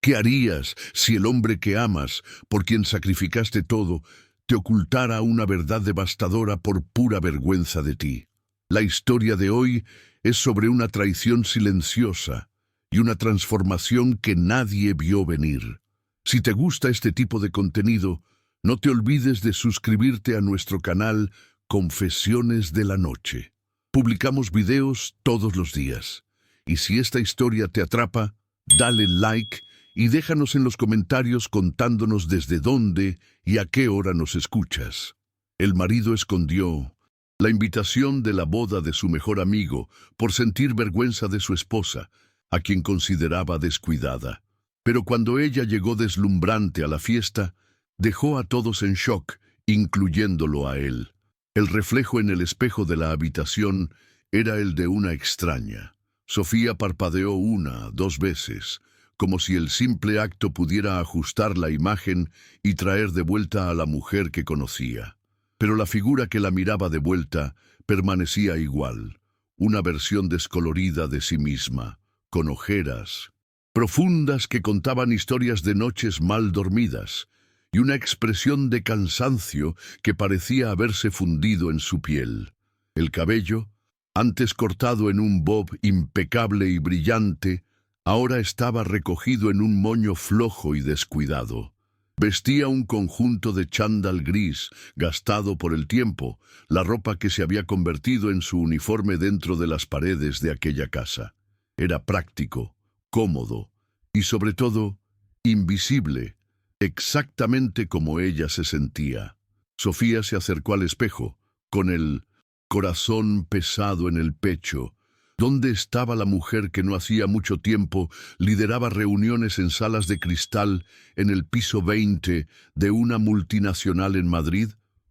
¿Qué harías si el hombre que amas, por quien sacrificaste todo, te ocultara una verdad devastadora por pura vergüenza de ti? La historia de hoy es sobre una traición silenciosa y una transformación que nadie vio venir. Si te gusta este tipo de contenido, no te olvides de suscribirte a nuestro canal Confesiones de la Noche. Publicamos videos todos los días. Y si esta historia te atrapa, dale like y déjanos en los comentarios contándonos desde dónde y a qué hora nos escuchas. El marido escondió la invitación de la boda de su mejor amigo por sentir vergüenza de su esposa, a quien consideraba descuidada. Pero cuando ella llegó deslumbrante a la fiesta, dejó a todos en shock, incluyéndolo a él. El reflejo en el espejo de la habitación era el de una extraña. Sofía parpadeó 1, 2 veces, como si el simple acto pudiera ajustar la imagen y traer de vuelta a la mujer que conocía. Pero la figura que la miraba de vuelta permanecía igual, una versión descolorida de sí misma, con ojeras profundas que contaban historias de noches mal dormidas, y una expresión de cansancio que parecía haberse fundido en su piel. El cabello, antes cortado en un bob impecable y brillante, ahora estaba recogido en un moño flojo y descuidado. Vestía un conjunto de chándal gris, gastado por el tiempo, la ropa que se había convertido en su uniforme dentro de las paredes de aquella casa. Era práctico, cómodo y, sobre todo, invisible, exactamente como ella se sentía. Sofía se acercó al espejo, con el corazón pesado en el pecho. ¿Dónde estaba la mujer que no hacía mucho tiempo lideraba reuniones en salas de cristal en el piso 20 de una multinacional en Madrid?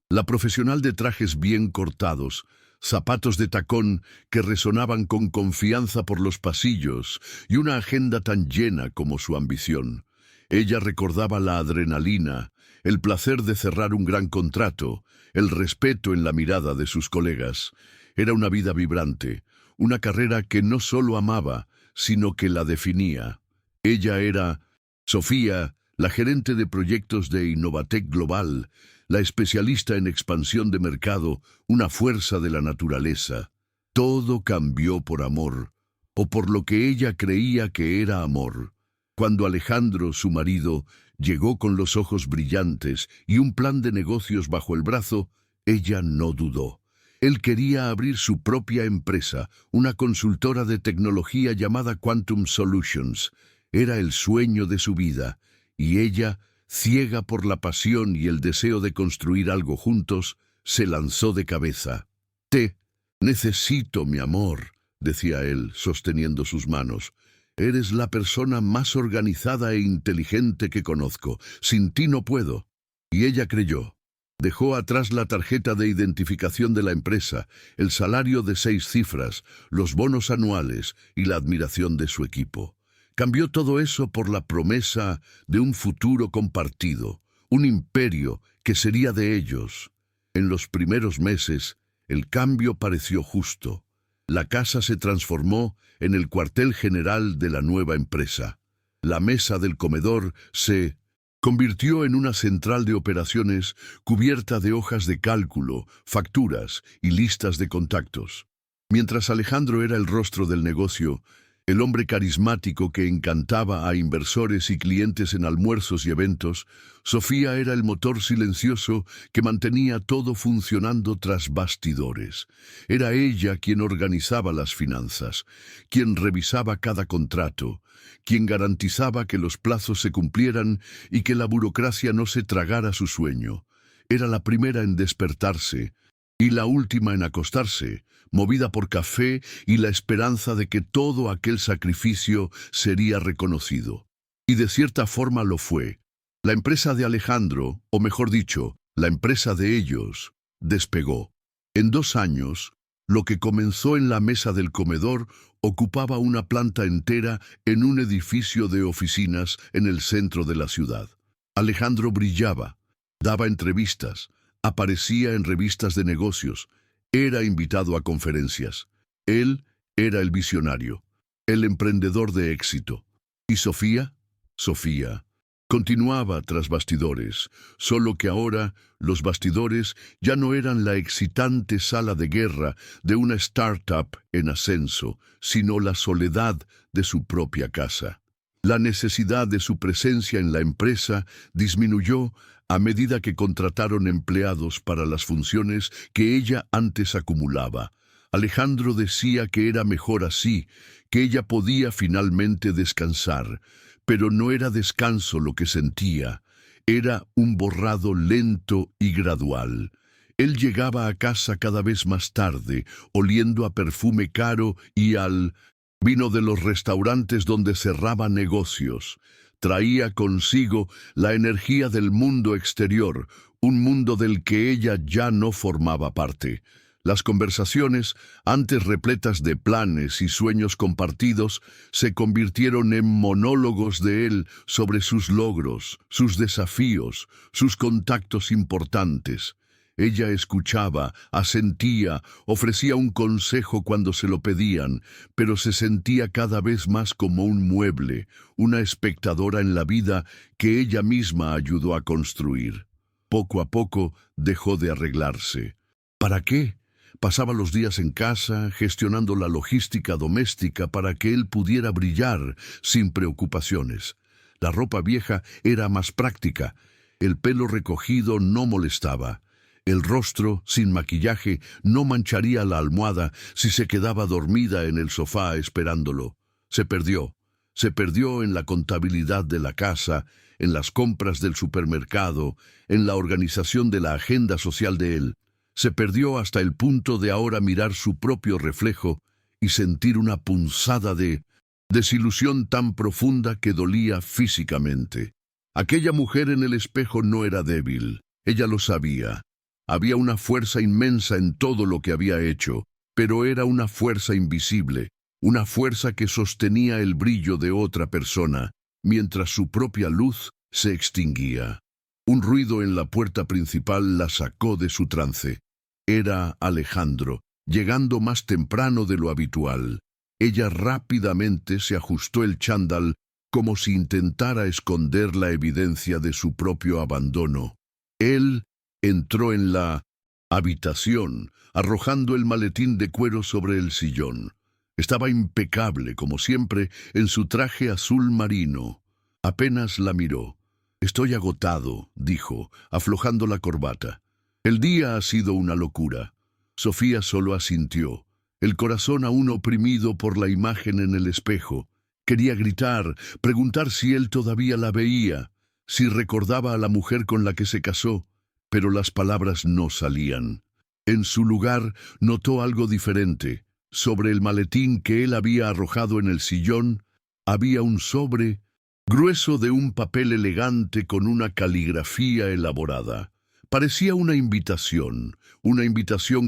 La profesional de trajes bien cortados, zapatos de tacón que resonaban con confianza por los pasillos y una agenda tan llena como su ambición. Ella recordaba la adrenalina, el placer de cerrar un gran contrato, el respeto en la mirada de sus colegas. Era una vida vibrante, una carrera que no solo amaba, sino que la definía. Ella era Sofía, la gerente de proyectos de Innovatec Global, la especialista en expansión de mercado, una fuerza de la naturaleza. Todo cambió por amor, o por lo que ella creía que era amor. Cuando Alejandro, su marido, llegó con los ojos brillantes y un plan de negocios bajo el brazo, ella no dudó. Él quería abrir su propia empresa, una consultora de tecnología llamada Quantum Solutions. Era el sueño de su vida, y ella, ciega por la pasión y el deseo de construir algo juntos, se lanzó de cabeza. «Te necesito, mi amor», decía él, sosteniendo sus manos. «Eres la persona más organizada e inteligente que conozco. Sin ti no puedo». Y ella creyó. Dejó atrás la tarjeta de identificación de la empresa, el salario de 6 cifras, los bonos anuales y la admiración de su equipo. Cambió todo eso por la promesa de un futuro compartido, un imperio que sería de ellos. En los primeros meses, el cambio pareció justo. La casa se transformó en el cuartel general de la nueva empresa. La mesa del comedor se convirtió en una central de operaciones cubierta de hojas de cálculo, facturas y listas de contactos. Mientras Alejandro era el rostro del negocio, el hombre carismático que encantaba a inversores y clientes en almuerzos y eventos, Sofía era el motor silencioso que mantenía todo funcionando tras bastidores. Era ella quien organizaba las finanzas, quien revisaba cada contrato, quien garantizaba que los plazos se cumplieran y que la burocracia no se tragara su sueño. Era la primera en despertarse y la última en acostarse, movida por café y la esperanza de que todo aquel sacrificio sería reconocido. Y de cierta forma lo fue. La empresa de Alejandro, o mejor dicho, la empresa de ellos, despegó. En 2 años, lo que comenzó en la mesa del comedor ocupaba una planta entera en un edificio de oficinas en el centro de la ciudad. Alejandro brillaba, daba entrevistas, aparecía en revistas de negocios, era invitado a conferencias. Él era el visionario, el emprendedor de éxito. ¿Y Sofía? Sofía continuaba tras bastidores, solo que ahora los bastidores ya no eran la excitante sala de guerra de una startup en ascenso, sino la soledad de su propia casa. La necesidad de su presencia en la empresa disminuyó a medida que contrataron empleados para las funciones que ella antes acumulaba. Alejandro decía que era mejor así, que ella podía finalmente descansar, pero no era descanso lo que sentía, era un borrado lento y gradual. Él llegaba a casa cada vez más tarde, oliendo a perfume caro y al vino de los restaurantes donde cerraba negocios. Traía consigo la energía del mundo exterior, un mundo del que ella ya no formaba parte. Las conversaciones, antes repletas de planes y sueños compartidos, se convirtieron en monólogos de él sobre sus logros, sus desafíos, sus contactos importantes. Ella escuchaba, asentía, ofrecía un consejo cuando se lo pedían, pero se sentía cada vez más como un mueble, una espectadora en la vida que ella misma ayudó a construir. Poco a poco dejó de arreglarse. ¿Para qué? Pasaba los días en casa, gestionando la logística doméstica para que él pudiera brillar sin preocupaciones. La ropa vieja era más práctica, el pelo recogido no molestaba. El rostro, sin maquillaje, no mancharía la almohada si se quedaba dormida en el sofá esperándolo. Se perdió en la contabilidad de la casa, en las compras del supermercado, en la organización de la agenda social de él. Se perdió hasta el punto de ahora mirar su propio reflejo y sentir una punzada de desilusión tan profunda que dolía físicamente. Aquella mujer en el espejo no era débil, ella lo sabía. Había una fuerza inmensa en todo lo que había hecho, pero era una fuerza invisible, una fuerza que sostenía el brillo de otra persona, mientras su propia luz se extinguía. Un ruido en la puerta principal la sacó de su trance. Era Alejandro, llegando más temprano de lo habitual. Ella rápidamente se ajustó el chándal como si intentara esconder la evidencia de su propio abandono. Él entró en la habitación, arrojando el maletín de cuero sobre el sillón. Estaba impecable, como siempre, en su traje azul marino. Apenas la miró. «Estoy agotado», dijo, aflojando la corbata. «El día ha sido una locura». Sofía solo asintió, el corazón aún oprimido por la imagen en el espejo. Quería gritar, preguntar si él todavía la veía, si recordaba a la mujer con la que se casó, pero las palabras no salían. En su lugar notó algo diferente. Sobre el maletín que él había arrojado en el sillón, había un sobre grueso de un papel elegante con una caligrafía elaborada. Parecía una invitación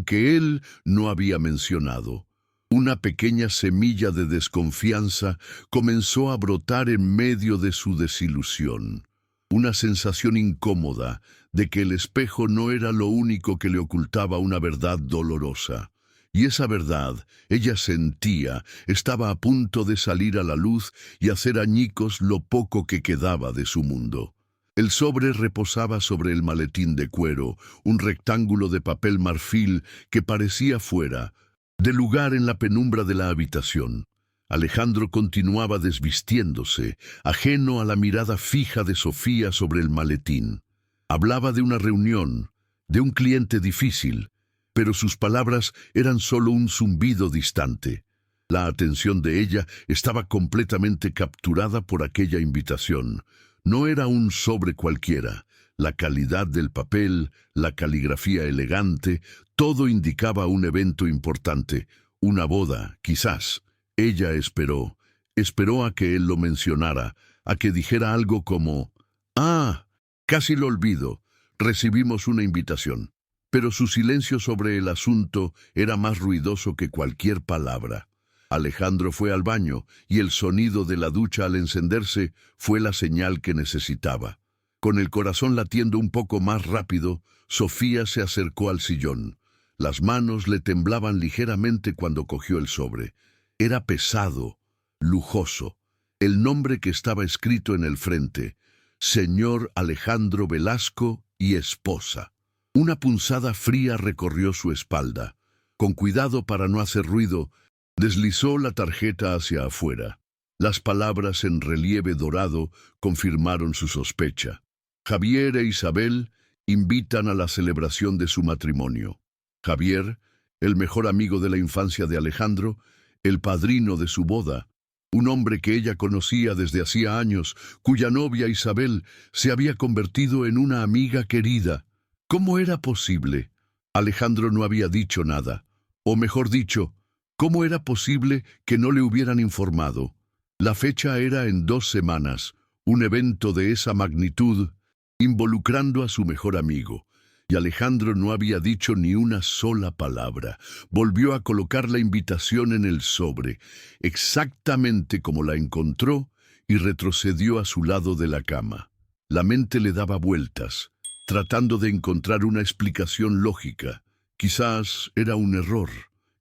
que él no había mencionado. Una pequeña semilla de desconfianza comenzó a brotar en medio de su desilusión. Una sensación incómoda de que el espejo no era lo único que le ocultaba una verdad dolorosa. Y esa verdad, ella sentía, estaba a punto de salir a la luz y hacer añicos lo poco que quedaba de su mundo. El sobre reposaba sobre el maletín de cuero, un rectángulo de papel marfil que parecía fuera de lugar en la penumbra de la habitación. Alejandro continuaba desvistiéndose, ajeno a la mirada fija de Sofía sobre el maletín. Hablaba de una reunión, de un cliente difícil, pero sus palabras eran solo un zumbido distante. La atención de ella estaba completamente capturada por aquella invitación. No era un sobre cualquiera. La calidad del papel, la caligrafía elegante, todo indicaba un evento importante, una boda, quizás. Ella esperó a que él lo mencionara, a que dijera algo como: «Ah, casi lo olvido, recibimos una invitación». Pero su silencio sobre el asunto era más ruidoso que cualquier palabra. Alejandro fue al baño y el sonido de la ducha al encenderse fue la señal que necesitaba. Con el corazón latiendo un poco más rápido, Sofía se acercó al sillón. Las manos le temblaban ligeramente cuando cogió el sobre. Era pesado, lujoso. el nombre que estaba escrito en el frente: Señor Alejandro Velasco y esposa. Una punzada fría recorrió su espalda. Con cuidado para no hacer ruido, deslizó la tarjeta hacia afuera. Las palabras en relieve dorado confirmaron su sospecha. Javier e Isabel invitan a la celebración de su matrimonio. Javier, el mejor amigo de la infancia de Alejandro, el padrino de su boda, un hombre que ella conocía desde hacía años, cuya novia Isabel se había convertido en una amiga querida. ¿Cómo era posible? Alejandro no había dicho nada. O mejor dicho, ¿cómo era posible que no le hubieran informado? La fecha era en 2 semanas, un evento de esa magnitud, involucrando a su mejor amigo. Y Alejandro no había dicho ni una sola palabra. Volvió a colocar la invitación en el sobre, exactamente como la encontró, y retrocedió a su lado de la cama. La mente le daba vueltas, tratando de encontrar una explicación lógica. Quizás era un error.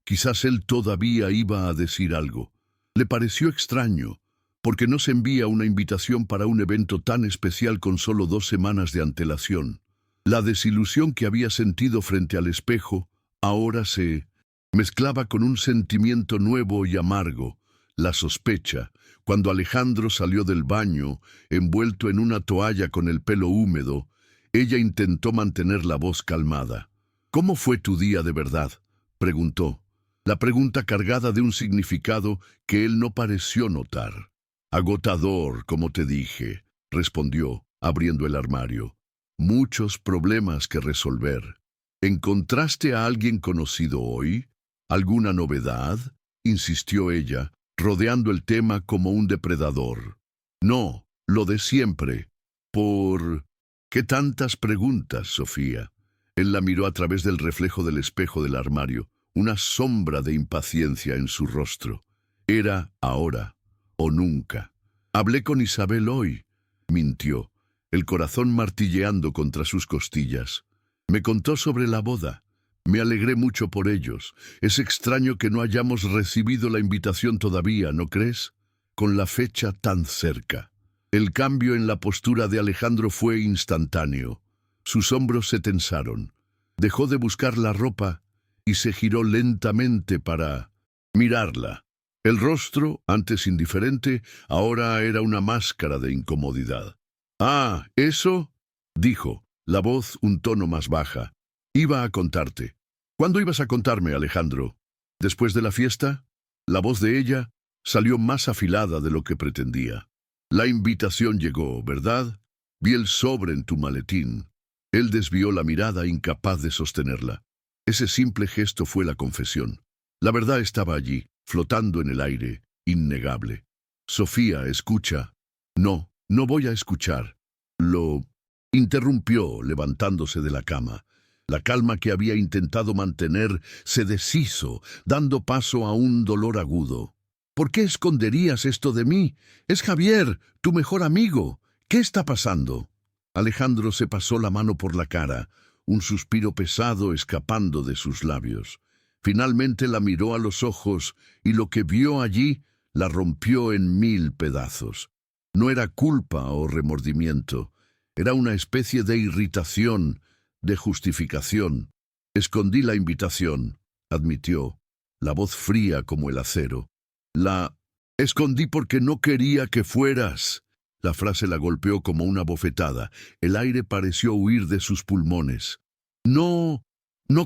Quizás él todavía iba a decir algo. Le pareció extraño, porque no se envía una invitación para un evento tan especial con solo 2 semanas de antelación. La desilusión que había sentido frente al espejo ahora se mezclaba con un sentimiento nuevo y amargo, la sospecha, cuando Alejandro salió del baño, envuelto en una toalla con el pelo húmedo. Ella intentó mantener la voz calmada. «¿Cómo fue tu día de verdad?», preguntó. La pregunta cargada de un significado que él no pareció notar. «Agotador, como te dije», respondió, abriendo el armario. «Muchos problemas que resolver». «¿Encontraste a alguien conocido hoy? ¿Alguna novedad?», insistió ella, rodeando el tema como un depredador. «No, lo de siempre». «¿Por qué tantas preguntas, Sofía?». Él la miró a través del reflejo del espejo del armario, una sombra de impaciencia en su rostro. Era ahora o nunca. «Hablé con Isabel hoy», mintió, el corazón martilleando contra sus costillas. «Me contó sobre la boda. Me alegré mucho por ellos. Es extraño que no hayamos recibido la invitación todavía, ¿no crees? Con la fecha tan cerca». El cambio en la postura de Alejandro fue instantáneo. Sus hombros se tensaron. Dejó de buscar la ropa y se giró lentamente para mirarla. El rostro, antes indiferente, ahora era una máscara de incomodidad. «Ah, ¿eso?», dijo, la voz un tono más baja. «Iba a contarte». «¿Cuándo ibas a contarme, Alejandro? ¿Después de la fiesta?». La voz de ella salió más afilada de lo que pretendía. «La invitación llegó, ¿verdad? Vi el sobre en tu maletín». Él desvió la mirada, incapaz de sostenerla. Ese simple gesto fue la confesión. La verdad estaba allí, flotando en el aire, innegable. «Sofía, escucha». «No, no voy a escuchar». Lo interrumpió, levantándose de la cama. La calma que había intentado mantener se deshizo, dando paso a un dolor agudo. «¿Por qué esconderías esto de mí? Es Javier, tu mejor amigo. ¿Qué está pasando?». Alejandro se pasó la mano por la cara, un suspiro pesado escapando de sus labios. Finalmente la miró a los ojos y lo que vio allí la rompió en 1000 pedazos. No era culpa o remordimiento, era una especie de irritación, de justificación. «Escondí la invitación», admitió, la voz fría como el acero. «La escondí porque no quería que fueras». La frase la golpeó como una bofetada. El aire pareció huir de sus pulmones. «¿No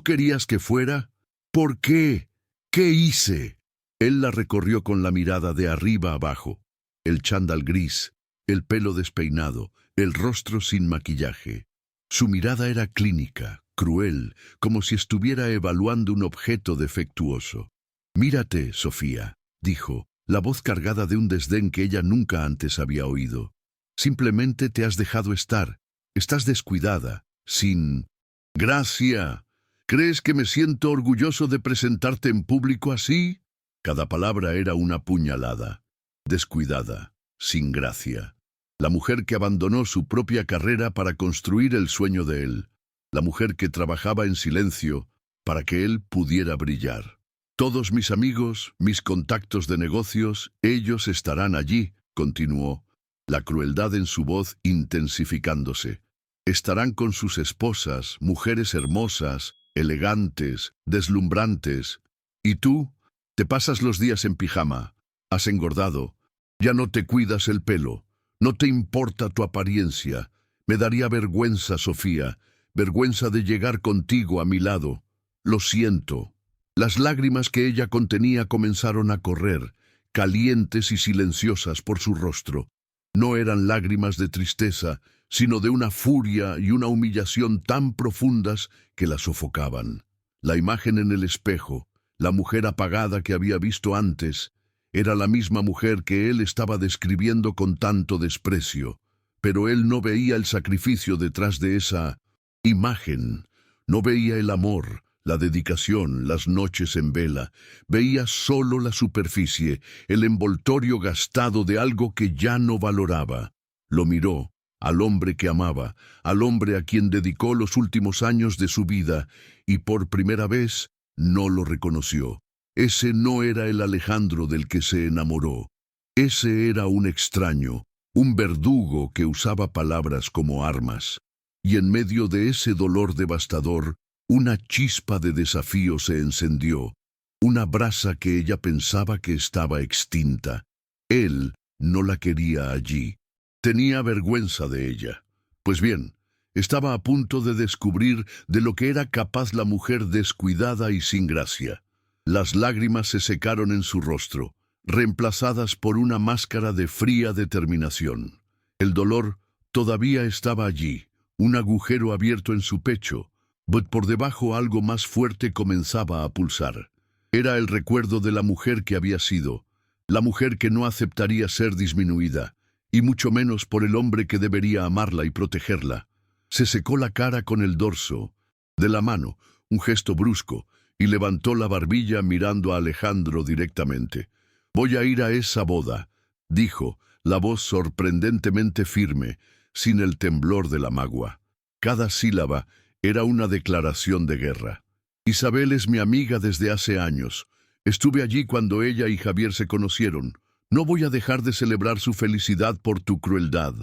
querías que fuera? ¿Por qué? ¿Qué hice?». Él la recorrió con la mirada de arriba abajo. El chándal gris, el pelo despeinado, el rostro sin maquillaje. Su mirada era clínica, cruel, como si estuviera evaluando un objeto defectuoso. «Mírate, Sofía», dijo, la voz cargada de un desdén que ella nunca antes había oído. «Simplemente te has dejado estar. Estás descuidada, sin gracia. ¿Crees que me siento orgulloso de presentarte en público así?». Cada palabra era una puñalada. Descuidada, sin gracia. La mujer que abandonó su propia carrera para construir el sueño de él. La mujer que trabajaba en silencio para que él pudiera brillar. «Todos mis amigos, mis contactos de negocios, ellos estarán allí», continuó, la crueldad en su voz intensificándose. Estarán con sus esposas, mujeres hermosas, elegantes, deslumbrantes. Y tú, te pasas los días en pijama, has engordado, ya no te cuidas el pelo, no te importa tu apariencia. Me daría vergüenza, Sofía, vergüenza de llegar contigo a mi lado. Lo siento. Las lágrimas que ella contenía comenzaron a correr, calientes y silenciosas por su rostro. No eran lágrimas de tristeza, sino de una furia y una humillación tan profundas que la sofocaban. La imagen en el espejo, la mujer apagada que había visto antes, era la misma mujer que él estaba describiendo con tanto desprecio, pero él no veía el sacrificio detrás de esa imagen, no veía el amor, la dedicación, las noches en vela, veía solo la superficie, el envoltorio gastado de algo que ya no valoraba. Lo miró, al hombre que amaba, al hombre a quien dedicó los últimos años de su vida, y por primera vez no lo reconoció. Ese no era el Alejandro del que se enamoró. Ese era un extraño, un verdugo que usaba palabras como armas. Y en medio de ese dolor devastador, una chispa de desafío se encendió, una brasa que ella pensaba que estaba extinta. Él no la quería allí. Tenía vergüenza de ella. Pues bien, estaba a punto de descubrir de lo que era capaz la mujer descuidada y sin gracia. Las lágrimas se secaron en su rostro, reemplazadas por una máscara de fría determinación. El dolor todavía estaba allí, un agujero abierto en su pecho, pero por debajo algo más fuerte comenzaba a pulsar. Era el recuerdo de la mujer que había sido, la mujer que no aceptaría ser disminuida, y mucho menos por el hombre que debería amarla y protegerla. Se secó la cara con el dorso de la mano, un gesto brusco, y levantó la barbilla mirando a Alejandro directamente. «Voy a ir a esa boda», dijo, la voz sorprendentemente firme, sin el temblor de la magua. Cada sílaba era una declaración de guerra. «Isabel es mi amiga desde hace años. Estuve allí cuando ella y Javier se conocieron. No voy a dejar de celebrar su felicidad por tu crueldad».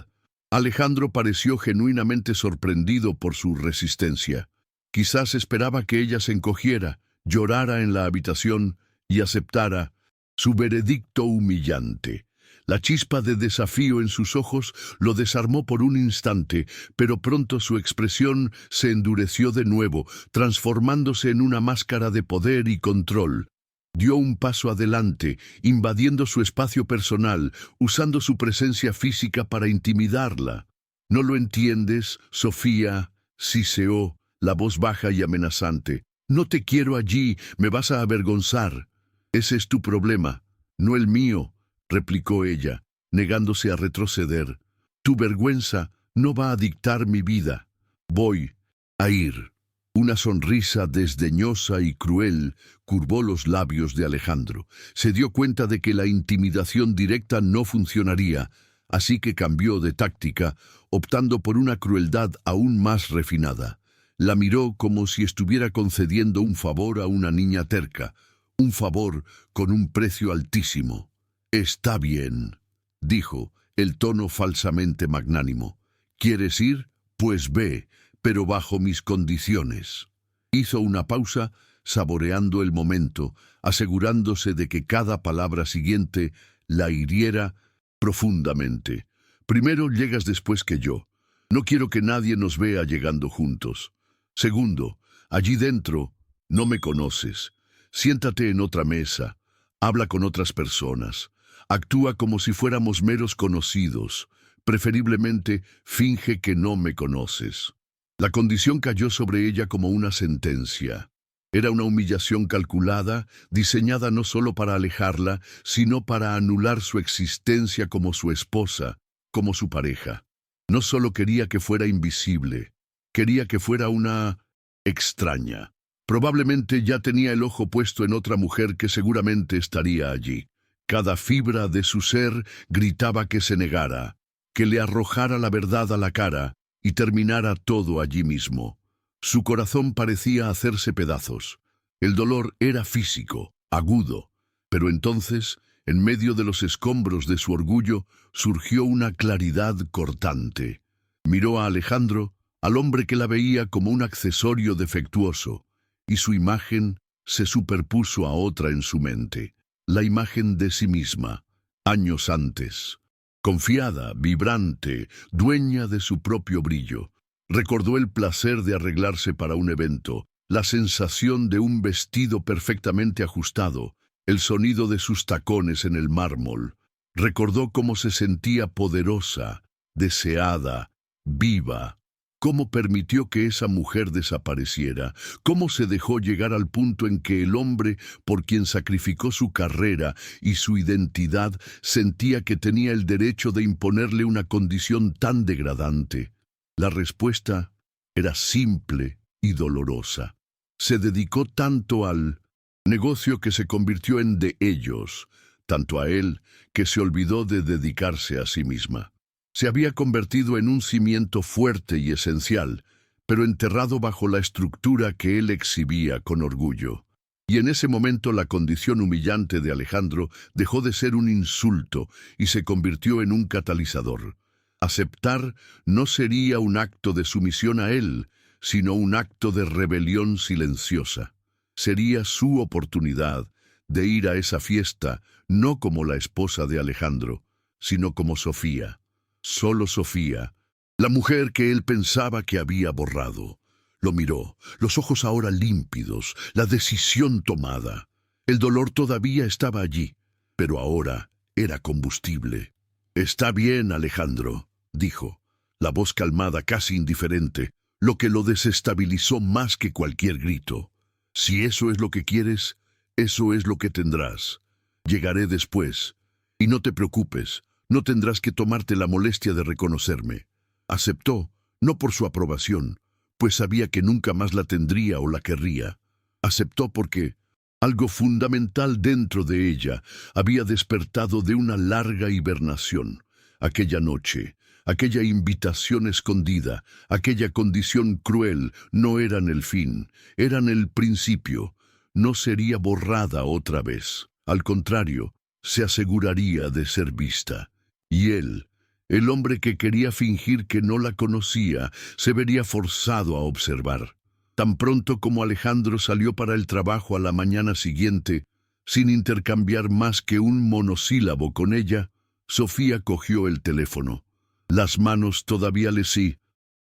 Alejandro pareció genuinamente sorprendido por su resistencia. Quizás esperaba que ella se encogiera, llorara en la habitación y aceptara su veredicto humillante. La chispa de desafío en sus ojos lo desarmó por un instante, pero pronto su expresión se endureció de nuevo, transformándose en una máscara de poder y control. Dio un paso adelante, invadiendo su espacio personal, usando su presencia física para intimidarla. «¿No lo entiendes, Sofía?», siseó, la voz baja y amenazante. «No te quiero allí, me vas a avergonzar». «Ese es tu problema, no el mío», replicó ella, negándose a retroceder. «Tu vergüenza no va a dictar mi vida. Voy a ir». Una sonrisa desdeñosa y cruel curvó los labios de Alejandro. Se dio cuenta de que la intimidación directa no funcionaría, así que cambió de táctica, optando por una crueldad aún más refinada. La miró como si estuviera concediendo un favor a una niña terca, un favor con un precio altísimo. «Está bien», dijo, el tono falsamente magnánimo. «¿Quieres ir? Pues ve, pero bajo mis condiciones». Hizo una pausa, saboreando el momento, asegurándose de que cada palabra siguiente la hiriera profundamente. «Primero llegas después que yo. No quiero que nadie nos vea llegando juntos. Segundo, allí dentro no me conoces. Siéntate en otra mesa, habla con otras personas, actúa como si fuéramos meros conocidos, preferiblemente finge que no me conoces». La condición cayó sobre ella como una sentencia. Era una humillación calculada, diseñada no solo para alejarla, sino para anular su existencia como su esposa, como su pareja. No solo quería que fuera invisible, quería que fuera una extraña. Probablemente ya tenía el ojo puesto en otra mujer que seguramente estaría allí. Cada fibra de su ser gritaba que se negara, que le arrojara la verdad a la cara y terminara todo allí mismo. Su corazón parecía hacerse pedazos. El dolor era físico, agudo, pero entonces En medio de los escombros de su orgullo surgió una claridad cortante. Miró a Alejandro, al hombre que la veía como un accesorio defectuoso, y su imagen se superpuso a otra en su mente, la imagen de sí misma, años antes. Confiada, vibrante, dueña de su propio brillo. Recordó el placer de arreglarse para un evento, la sensación de un vestido perfectamente ajustado, el sonido de sus tacones en el mármol. Recordó cómo se sentía poderosa, deseada, viva. Cómo permitió que esa mujer desapareciera, cómo se dejó llegar al punto en que el hombre por quien sacrificó su carrera y su identidad sentía que tenía el derecho de imponerle una condición tan degradante. La respuesta era simple y dolorosa. Se dedicó tanto al negocio que se convirtió en de ellos, tanto a él que se olvidó de dedicarse a sí misma. Se había convertido en un cimiento fuerte y esencial, pero enterrado bajo la estructura que él exhibía con orgullo. Y en ese momento la condición humillante de Alejandro dejó de ser un insulto y se convirtió en un catalizador. Aceptar no sería un acto de sumisión a él, sino un acto de rebelión silenciosa. Sería su oportunidad de ir a esa fiesta, no como la esposa de Alejandro, sino como Sofía. Solo Sofía, la mujer que él pensaba que había borrado. Lo miró, los ojos ahora límpidos, la decisión tomada. El dolor todavía estaba allí, pero ahora era combustible. «Está bien, Alejandro», dijo, la voz calmada, casi indiferente, lo que lo desestabilizó más que cualquier grito. «Si eso es lo que quieres, eso es lo que tendrás. Llegaré después. Y no te preocupes, no tendrás que tomarte la molestia de reconocerme». Aceptó, no por su aprobación, pues sabía que nunca más la tendría o la querría. Aceptó porque algo fundamental dentro de ella había despertado de una larga hibernación. Aquella noche, aquella invitación escondida, aquella condición cruel no eran el fin, eran el principio. No sería borrada otra vez. Al contrario, se aseguraría de ser vista. Y él, el hombre que quería fingir que no la conocía, se vería forzado a observar. Tan pronto como Alejandro salió para el trabajo a la mañana siguiente, sin intercambiar más que un monosílabo con ella, Sofía cogió el teléfono. Las manos todavía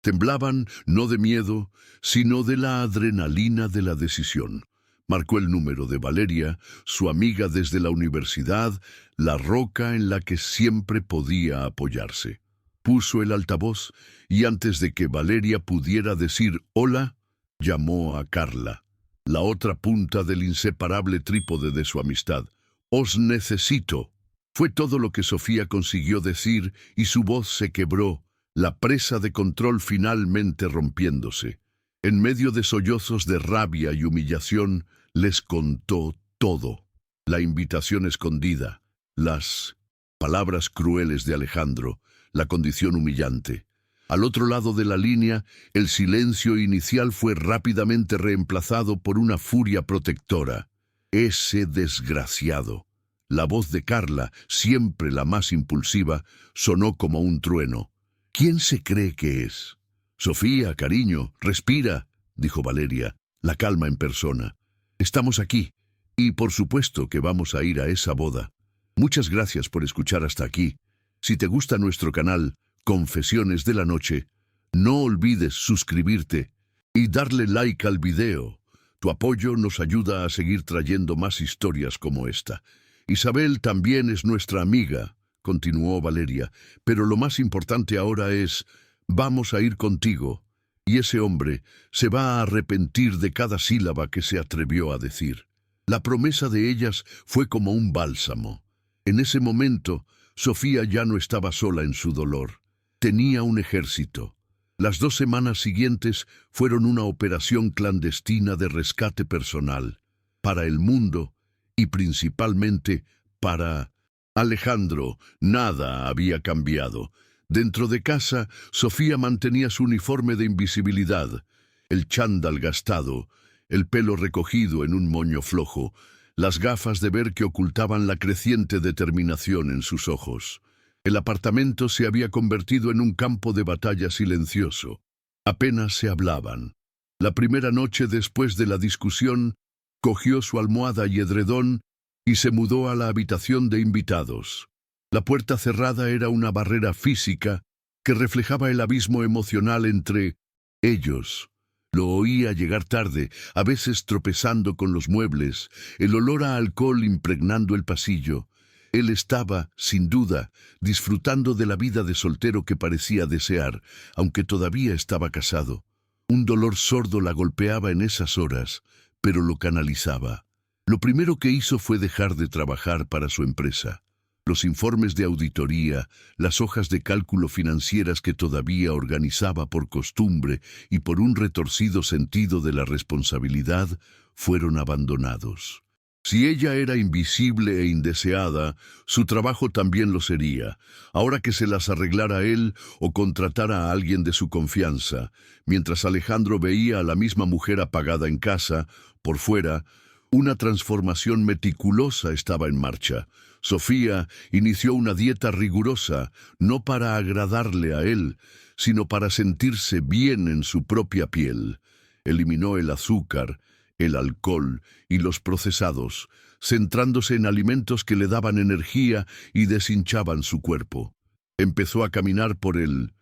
temblaban, no de miedo, sino de la adrenalina de la decisión. Marcó el número de Valeria, su amiga desde la universidad, la roca en la que siempre podía apoyarse. Puso el altavoz y antes de que Valeria pudiera decir hola, llamó a Carla, la otra punta del inseparable trípode de su amistad. «Os necesito». Fue todo lo que Sofía consiguió decir y su voz se quebró, la presa de control finalmente rompiéndose. En medio de sollozos de rabia y humillación, les contó todo. La invitación escondida, las palabras crueles de Alejandro, la condición humillante. Al otro lado de la línea, el silencio inicial fue rápidamente reemplazado por una furia protectora. «Ese desgraciado». La voz de Carla, siempre la más impulsiva, sonó como un trueno. «¿Quién se cree que es?» «Sofía, cariño, respira», dijo Valeria, la calma en persona. «Estamos aquí, y por supuesto que vamos a ir a esa boda. Muchas gracias por escuchar hasta aquí. Si te gusta nuestro canal, Confesiones de la Noche, no olvides suscribirte y darle like al video. Tu apoyo nos ayuda a seguir trayendo más historias como esta. Isabel también es nuestra amiga», continuó Valeria, «pero lo más importante ahora es, vamos a ir contigo, y ese hombre se va a arrepentir de cada sílaba que se atrevió a decir». La promesa de ellas fue como un bálsamo. En ese momento, Sofía ya no estaba sola en su dolor. Tenía un ejército. Las 2 semanas siguientes fueron una operación clandestina de rescate personal, para el mundo y principalmente para Alejandro. Nada había cambiado. Dentro de casa, Sofía mantenía su uniforme de invisibilidad, el chándal gastado, el pelo recogido en un moño flojo, las gafas de ver que ocultaban la creciente determinación en sus ojos. El apartamento se había convertido en un campo de batalla silencioso. Apenas se hablaban. La primera noche después de la discusión, cogió su almohada y edredón y se mudó a la habitación de invitados. La puerta cerrada era una barrera física que reflejaba el abismo emocional entre ellos. Lo oía llegar tarde, a veces tropezando con los muebles, el olor a alcohol impregnando el pasillo. Él estaba, sin duda, disfrutando de la vida de soltero que parecía desear, aunque todavía estaba casado. Un dolor sordo la golpeaba en esas horas, pero lo canalizaba. Lo primero que hizo fue dejar de trabajar para su empresa. Los informes de auditoría, las hojas de cálculo financieras que todavía organizaba por costumbre y por un retorcido sentido de la responsabilidad, fueron abandonados. Si ella era invisible e indeseada, su trabajo también lo sería, ahora que se las arreglara él o contratara a alguien de su confianza, mientras Alejandro veía a la misma mujer apagada en casa, por fuera. Una transformación meticulosa estaba en marcha. Sofía inició una dieta rigurosa, no para agradarle a él, sino para sentirse bien en su propia piel. Eliminó el azúcar, el alcohol y los procesados, centrándose en alimentos que le daban energía y deshinchaban su cuerpo. Empezó a caminar por el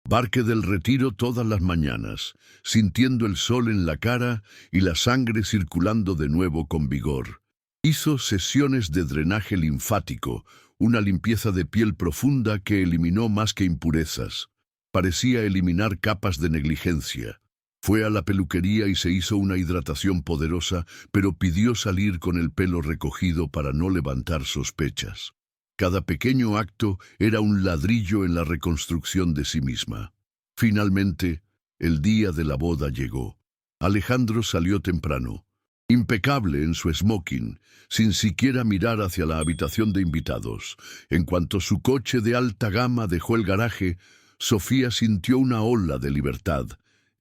Parque del Retiro todas las mañanas, sintiendo el sol en la cara y la sangre circulando de nuevo con vigor. Hizo sesiones de drenaje linfático, una limpieza de piel profunda que eliminó más que impurezas. Parecía eliminar capas de negligencia. Fue a la peluquería y se hizo una hidratación poderosa, pero pidió salir con el pelo recogido para no levantar sospechas. Cada pequeño acto era un ladrillo en la reconstrucción de sí misma. Finalmente, el día de la boda llegó. Alejandro salió temprano, impecable en su smoking, sin siquiera mirar hacia la habitación de invitados. En cuanto su coche de alta gama dejó el garaje, Sofía sintió una ola de libertad.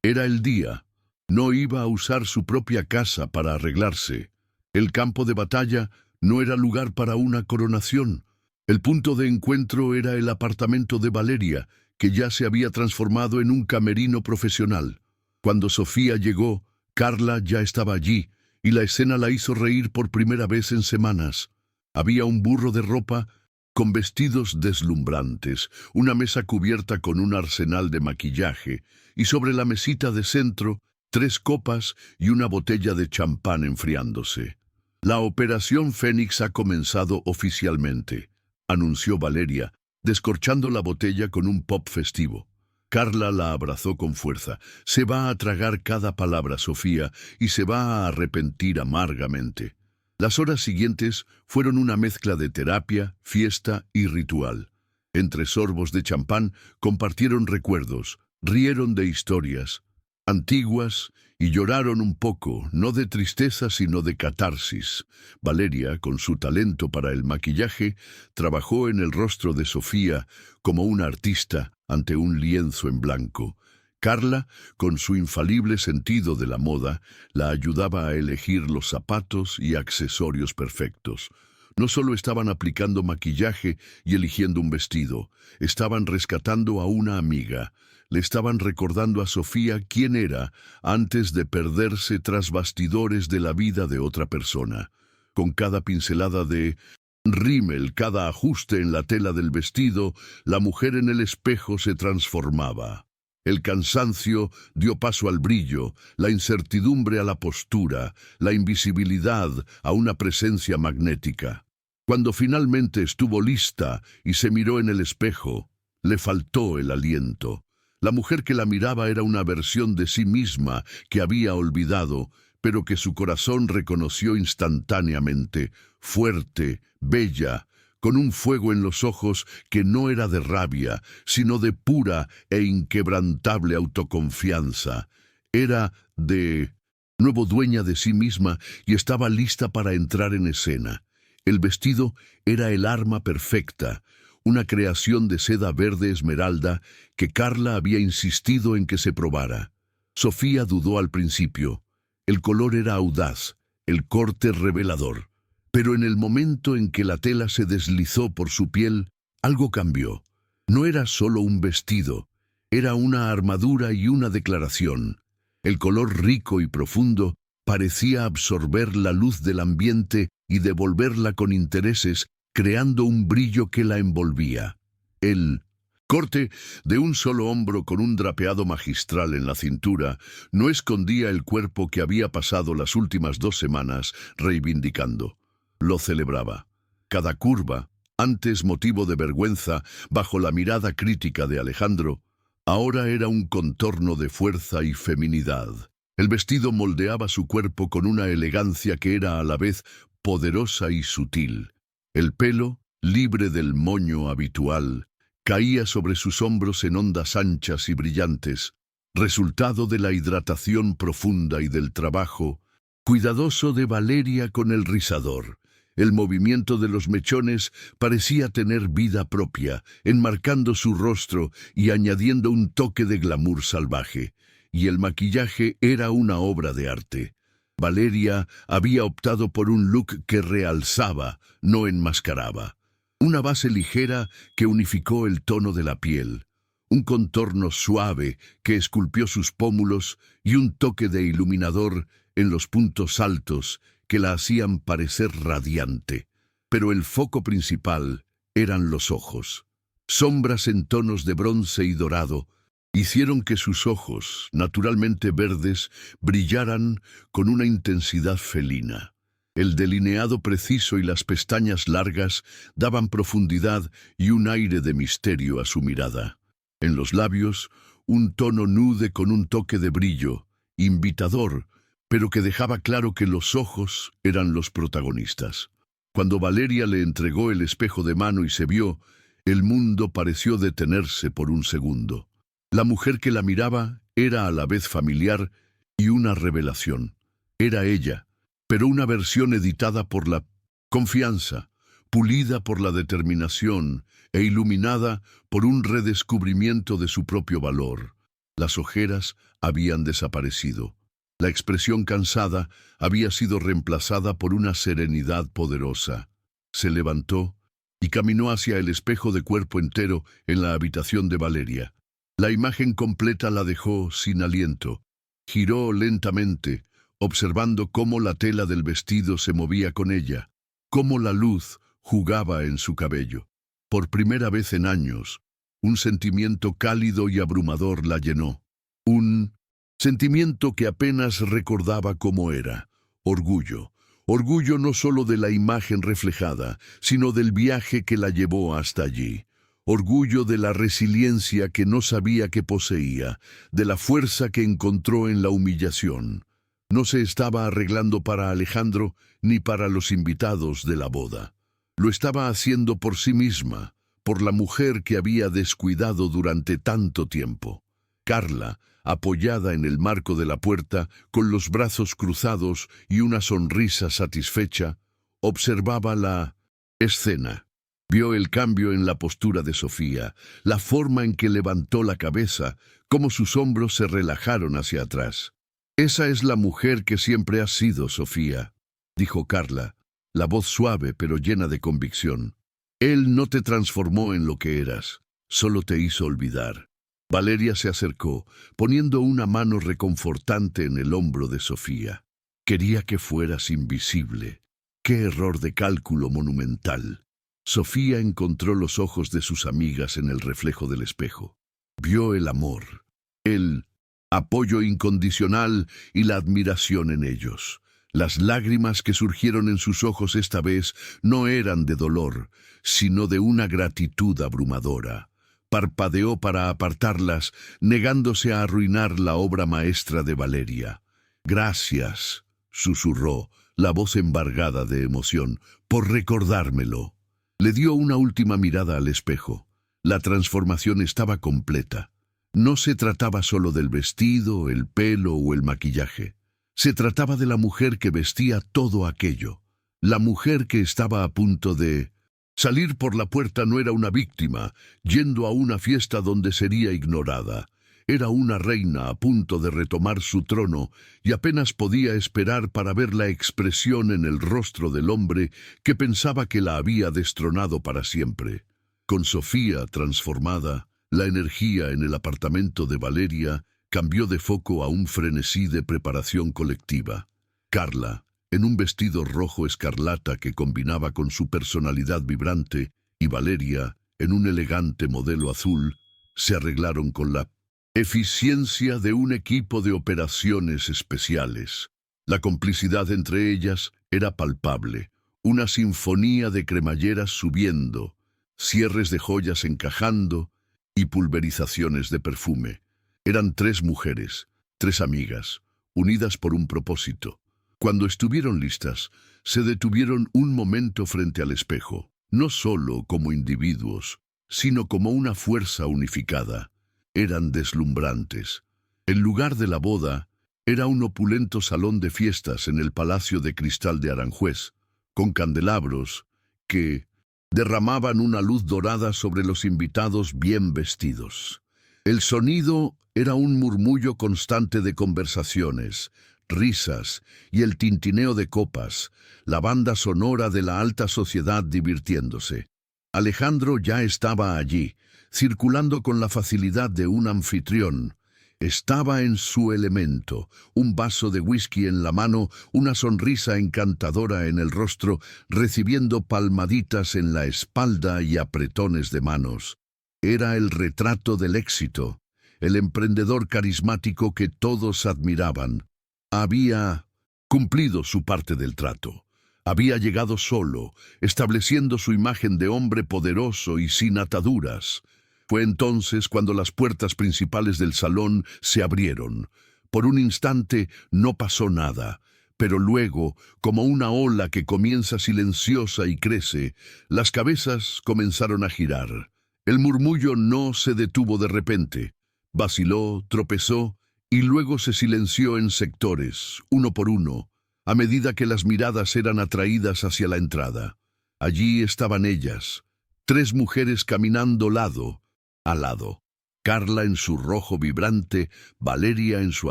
Era el día. No iba a usar su propia casa para arreglarse. El campo de batalla no era lugar para una coronación. El punto de encuentro era el apartamento de Valeria, que ya se había transformado en un camerino profesional. Cuando Sofía llegó, Carla ya estaba allí, y la escena la hizo reír por primera vez en semanas. Había un burro de ropa con vestidos deslumbrantes, una mesa cubierta con un arsenal de maquillaje, y sobre la mesita de centro, 3 copas y una botella de champán enfriándose. La Operación Fénix ha comenzado oficialmente, anunció Valeria, descorchando la botella con un pop festivo. Carla la abrazó con fuerza. Se va a tragar cada palabra, Sofía, y se va a arrepentir amargamente. Las horas siguientes fueron una mezcla de terapia, fiesta y ritual. Entre sorbos de champán compartieron recuerdos, rieron de historias antiguas y lloraron un poco, no de tristeza sino de catarsis. Valeria, con su talento para el maquillaje, trabajó en el rostro de Sofía como una artista ante un lienzo en blanco. Carla, con su infalible sentido de la moda, la ayudaba a elegir los zapatos y accesorios perfectos. No solo estaban aplicando maquillaje y eligiendo un vestido, estaban rescatando a una amiga. Le estaban recordando a Sofía quién era antes de perderse tras bastidores de la vida de otra persona. Con cada pincelada de rímel, cada ajuste en la tela del vestido, la mujer en el espejo se transformaba. El cansancio dio paso al brillo, la incertidumbre a la postura, la invisibilidad a una presencia magnética. Cuando finalmente estuvo lista y se miró en el espejo, le faltó el aliento. La mujer que la miraba era una versión de sí misma que había olvidado, pero que su corazón reconoció instantáneamente, fuerte, bella, con un fuego en los ojos que no era de rabia, sino de pura e inquebrantable autoconfianza. Era de nuevo dueña de sí misma y estaba lista para entrar en escena. El vestido era el arma perfecta, una creación de seda verde esmeralda que Carla había insistido en que se probara. Sofía dudó al principio. El color era audaz, el corte revelador. Pero en el momento en que la tela se deslizó por su piel, algo cambió. No era solo un vestido, era una armadura y una declaración. El color rico y profundo parecía absorber la luz del ambiente y devolverla con intereses, creando un brillo que la envolvía. El corte de un solo hombro con un drapeado magistral en la cintura no escondía el cuerpo que había pasado las últimas 2 semanas reivindicando. Lo celebraba. Cada curva, antes motivo de vergüenza bajo la mirada crítica de Alejandro, ahora era un contorno de fuerza y feminidad. El vestido moldeaba su cuerpo con una elegancia que era a la vez poderosa y sutil. El pelo, libre del moño habitual, caía sobre sus hombros en ondas anchas y brillantes, resultado de la hidratación profunda y del trabajo cuidadoso de Valeria con el rizador. El movimiento de los mechones parecía tener vida propia, enmarcando su rostro y añadiendo un toque de glamour salvaje. Y el maquillaje era una obra de arte. Valeria había optado por un look que realzaba, no enmascaraba. Una base ligera que unificó el tono de la piel, un contorno suave que esculpió sus pómulos y un toque de iluminador en los puntos altos que la hacían parecer radiante. Pero el foco principal eran los ojos. Sombras en tonos de bronce y dorado hicieron que sus ojos, naturalmente verdes, brillaran con una intensidad felina. El delineado preciso y las pestañas largas daban profundidad y un aire de misterio a su mirada. En los labios, un tono nude con un toque de brillo, invitador, pero que dejaba claro que los ojos eran los protagonistas. Cuando Valeria le entregó el espejo de mano y se vio, el mundo pareció detenerse por un segundo. La mujer que la miraba era a la vez familiar y una revelación. Era ella, pero una versión editada por la confianza, pulida por la determinación e iluminada por un redescubrimiento de su propio valor. Las ojeras habían desaparecido. La expresión cansada había sido reemplazada por una serenidad poderosa. Se levantó y caminó hacia el espejo de cuerpo entero en la habitación de Valeria. La imagen completa la dejó sin aliento. Giró lentamente, observando cómo la tela del vestido se movía con ella, cómo la luz jugaba en su cabello. Por primera vez en años, un sentimiento cálido y abrumador la llenó. Un sentimiento que apenas recordaba cómo era. Orgullo. Orgullo no solo de la imagen reflejada, sino del viaje que la llevó hasta allí. Orgullo de la resiliencia que no sabía que poseía, de la fuerza que encontró en la humillación. No se estaba arreglando para Alejandro ni para los invitados de la boda. Lo estaba haciendo por sí misma, por la mujer que había descuidado durante tanto tiempo. Carla, apoyada en el marco de la puerta, con los brazos cruzados y una sonrisa satisfecha, observaba la escena. Vio el cambio en la postura de Sofía, la forma en que levantó la cabeza, cómo sus hombros se relajaron hacia atrás. «Esa es la mujer que siempre has sido, Sofía», dijo Carla, la voz suave pero llena de convicción. «Él no te transformó en lo que eras, solo te hizo olvidar». Valeria se acercó, poniendo una mano reconfortante en el hombro de Sofía. Quería que fueras invisible. ¡Qué error de cálculo monumental! Sofía encontró los ojos de sus amigas en el reflejo del espejo. Vio el amor, el apoyo incondicional y la admiración en ellos. Las lágrimas que surgieron en sus ojos esta vez no eran de dolor, sino de una gratitud abrumadora. Parpadeó para apartarlas, negándose a arruinar la obra maestra de Valeria. «Gracias», susurró, la voz embargada de emoción, «por recordármelo». Le dio una última mirada al espejo. La transformación estaba completa. No se trataba solo del vestido, el pelo o el maquillaje. Se trataba de la mujer que vestía todo aquello. La mujer que estaba a punto de salir por la puerta. No era una víctima, yendo a una fiesta donde sería ignorada. Era una reina a punto de retomar su trono y apenas podía esperar para ver la expresión en el rostro del hombre que pensaba que la había destronado para siempre. Con Sofía transformada, la energía en el apartamento de Valeria cambió de foco a un frenesí de preparación colectiva. Carla, en un vestido rojo escarlata que combinaba con su personalidad vibrante, y Valeria, en un elegante modelo azul, se arreglaron con la eficiencia de un equipo de operaciones especiales. La complicidad entre ellas era palpable, una sinfonía de cremalleras subiendo, cierres de joyas encajando y pulverizaciones de perfume. Eran 3 mujeres, 3 amigas, unidas por un propósito. Cuando estuvieron listas, se detuvieron un momento frente al espejo, no solo como individuos, sino como una fuerza unificada. Eran deslumbrantes. El lugar de la boda era un opulento salón de fiestas en el Palacio de Cristal de Aranjuez, con candelabros que derramaban una luz dorada sobre los invitados bien vestidos. El sonido era un murmullo constante de conversaciones, risas y el tintineo de copas, la banda sonora de la alta sociedad divirtiéndose. Alejandro ya estaba allí, circulando con la facilidad de un anfitrión. Estaba en su elemento, un vaso de whisky en la mano, una sonrisa encantadora en el rostro, recibiendo palmaditas en la espalda y apretones de manos. Era el retrato del éxito, el emprendedor carismático que todos admiraban. Había cumplido su parte del trato. Había llegado solo, estableciendo su imagen de hombre poderoso y sin ataduras. Fue entonces cuando las puertas principales del salón se abrieron. Por un instante no pasó nada, pero luego, como una ola que comienza silenciosa y crece, las cabezas comenzaron a girar. El murmullo no se detuvo de repente. Vaciló, tropezó, y luego se silenció en sectores, uno por uno, a medida que las miradas eran atraídas hacia la entrada. Allí estaban ellas, 3 mujeres caminando lado a lado. Carla en su rojo vibrante, Valeria en su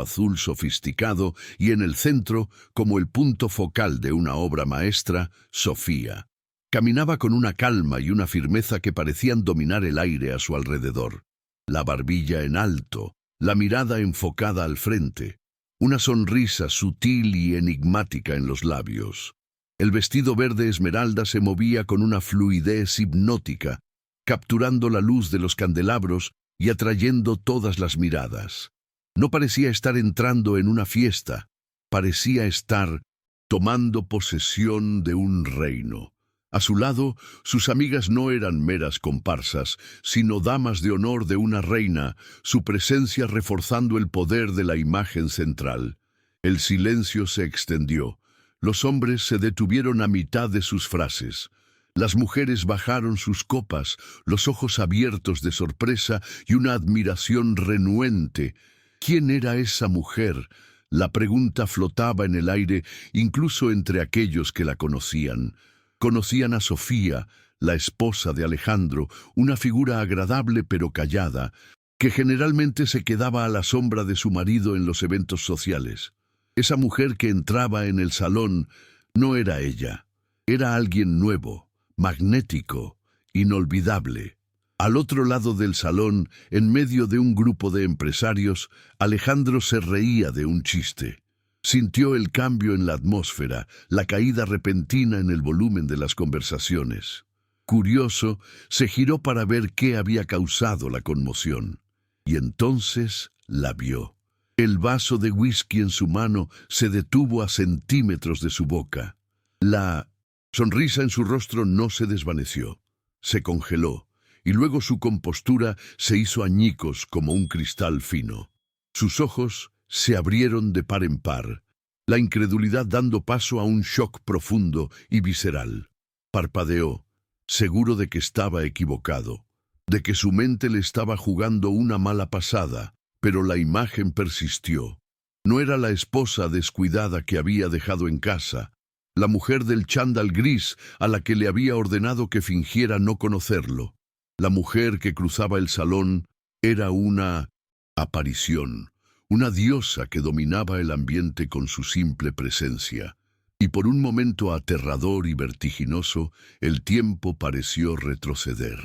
azul sofisticado y en el centro, como el punto focal de una obra maestra, Sofía. Caminaba con una calma y una firmeza que parecían dominar el aire a su alrededor. La barbilla en alto, la mirada enfocada al frente, una sonrisa sutil y enigmática en los labios. El vestido verde esmeralda se movía con una fluidez hipnótica, capturando la luz de los candelabros y atrayendo todas las miradas. No parecía estar entrando en una fiesta, parecía estar tomando posesión de un reino. A su lado, sus amigas no eran meras comparsas, sino damas de honor de una reina, su presencia reforzando el poder de la imagen central. El silencio se extendió. Los hombres se detuvieron a mitad de sus frases. Las mujeres bajaron sus copas, los ojos abiertos de sorpresa y una admiración renuente. ¿Quién era esa mujer? La pregunta flotaba en el aire, incluso entre aquellos que la conocían. Conocían a Sofía, la esposa de Alejandro, una figura agradable pero callada, que generalmente se quedaba a la sombra de su marido en los eventos sociales. Esa mujer que entraba en el salón no era ella, era alguien nuevo, magnético, inolvidable. Al otro lado del salón, en medio de un grupo de empresarios, Alejandro se reía de un chiste. Sintió el cambio en la atmósfera, la caída repentina en el volumen de las conversaciones. Curioso, se giró para ver qué había causado la conmoción. Y entonces la vio. El vaso de whisky en su mano se detuvo a centímetros de su boca. La sonrisa en su rostro no se desvaneció, se congeló, y luego su compostura se hizo añicos como un cristal fino. Sus ojos se abrieron de par en par, la incredulidad dando paso a un shock profundo y visceral. Parpadeó, seguro de que estaba equivocado, de que su mente le estaba jugando una mala pasada, pero la imagen persistió. No era la esposa descuidada que había dejado en casa, la mujer del chándal gris a la que le había ordenado que fingiera no conocerlo. La mujer que cruzaba el salón era una Aparición, una diosa que dominaba el ambiente con su simple presencia. Y por un momento aterrador y vertiginoso, el tiempo pareció retroceder.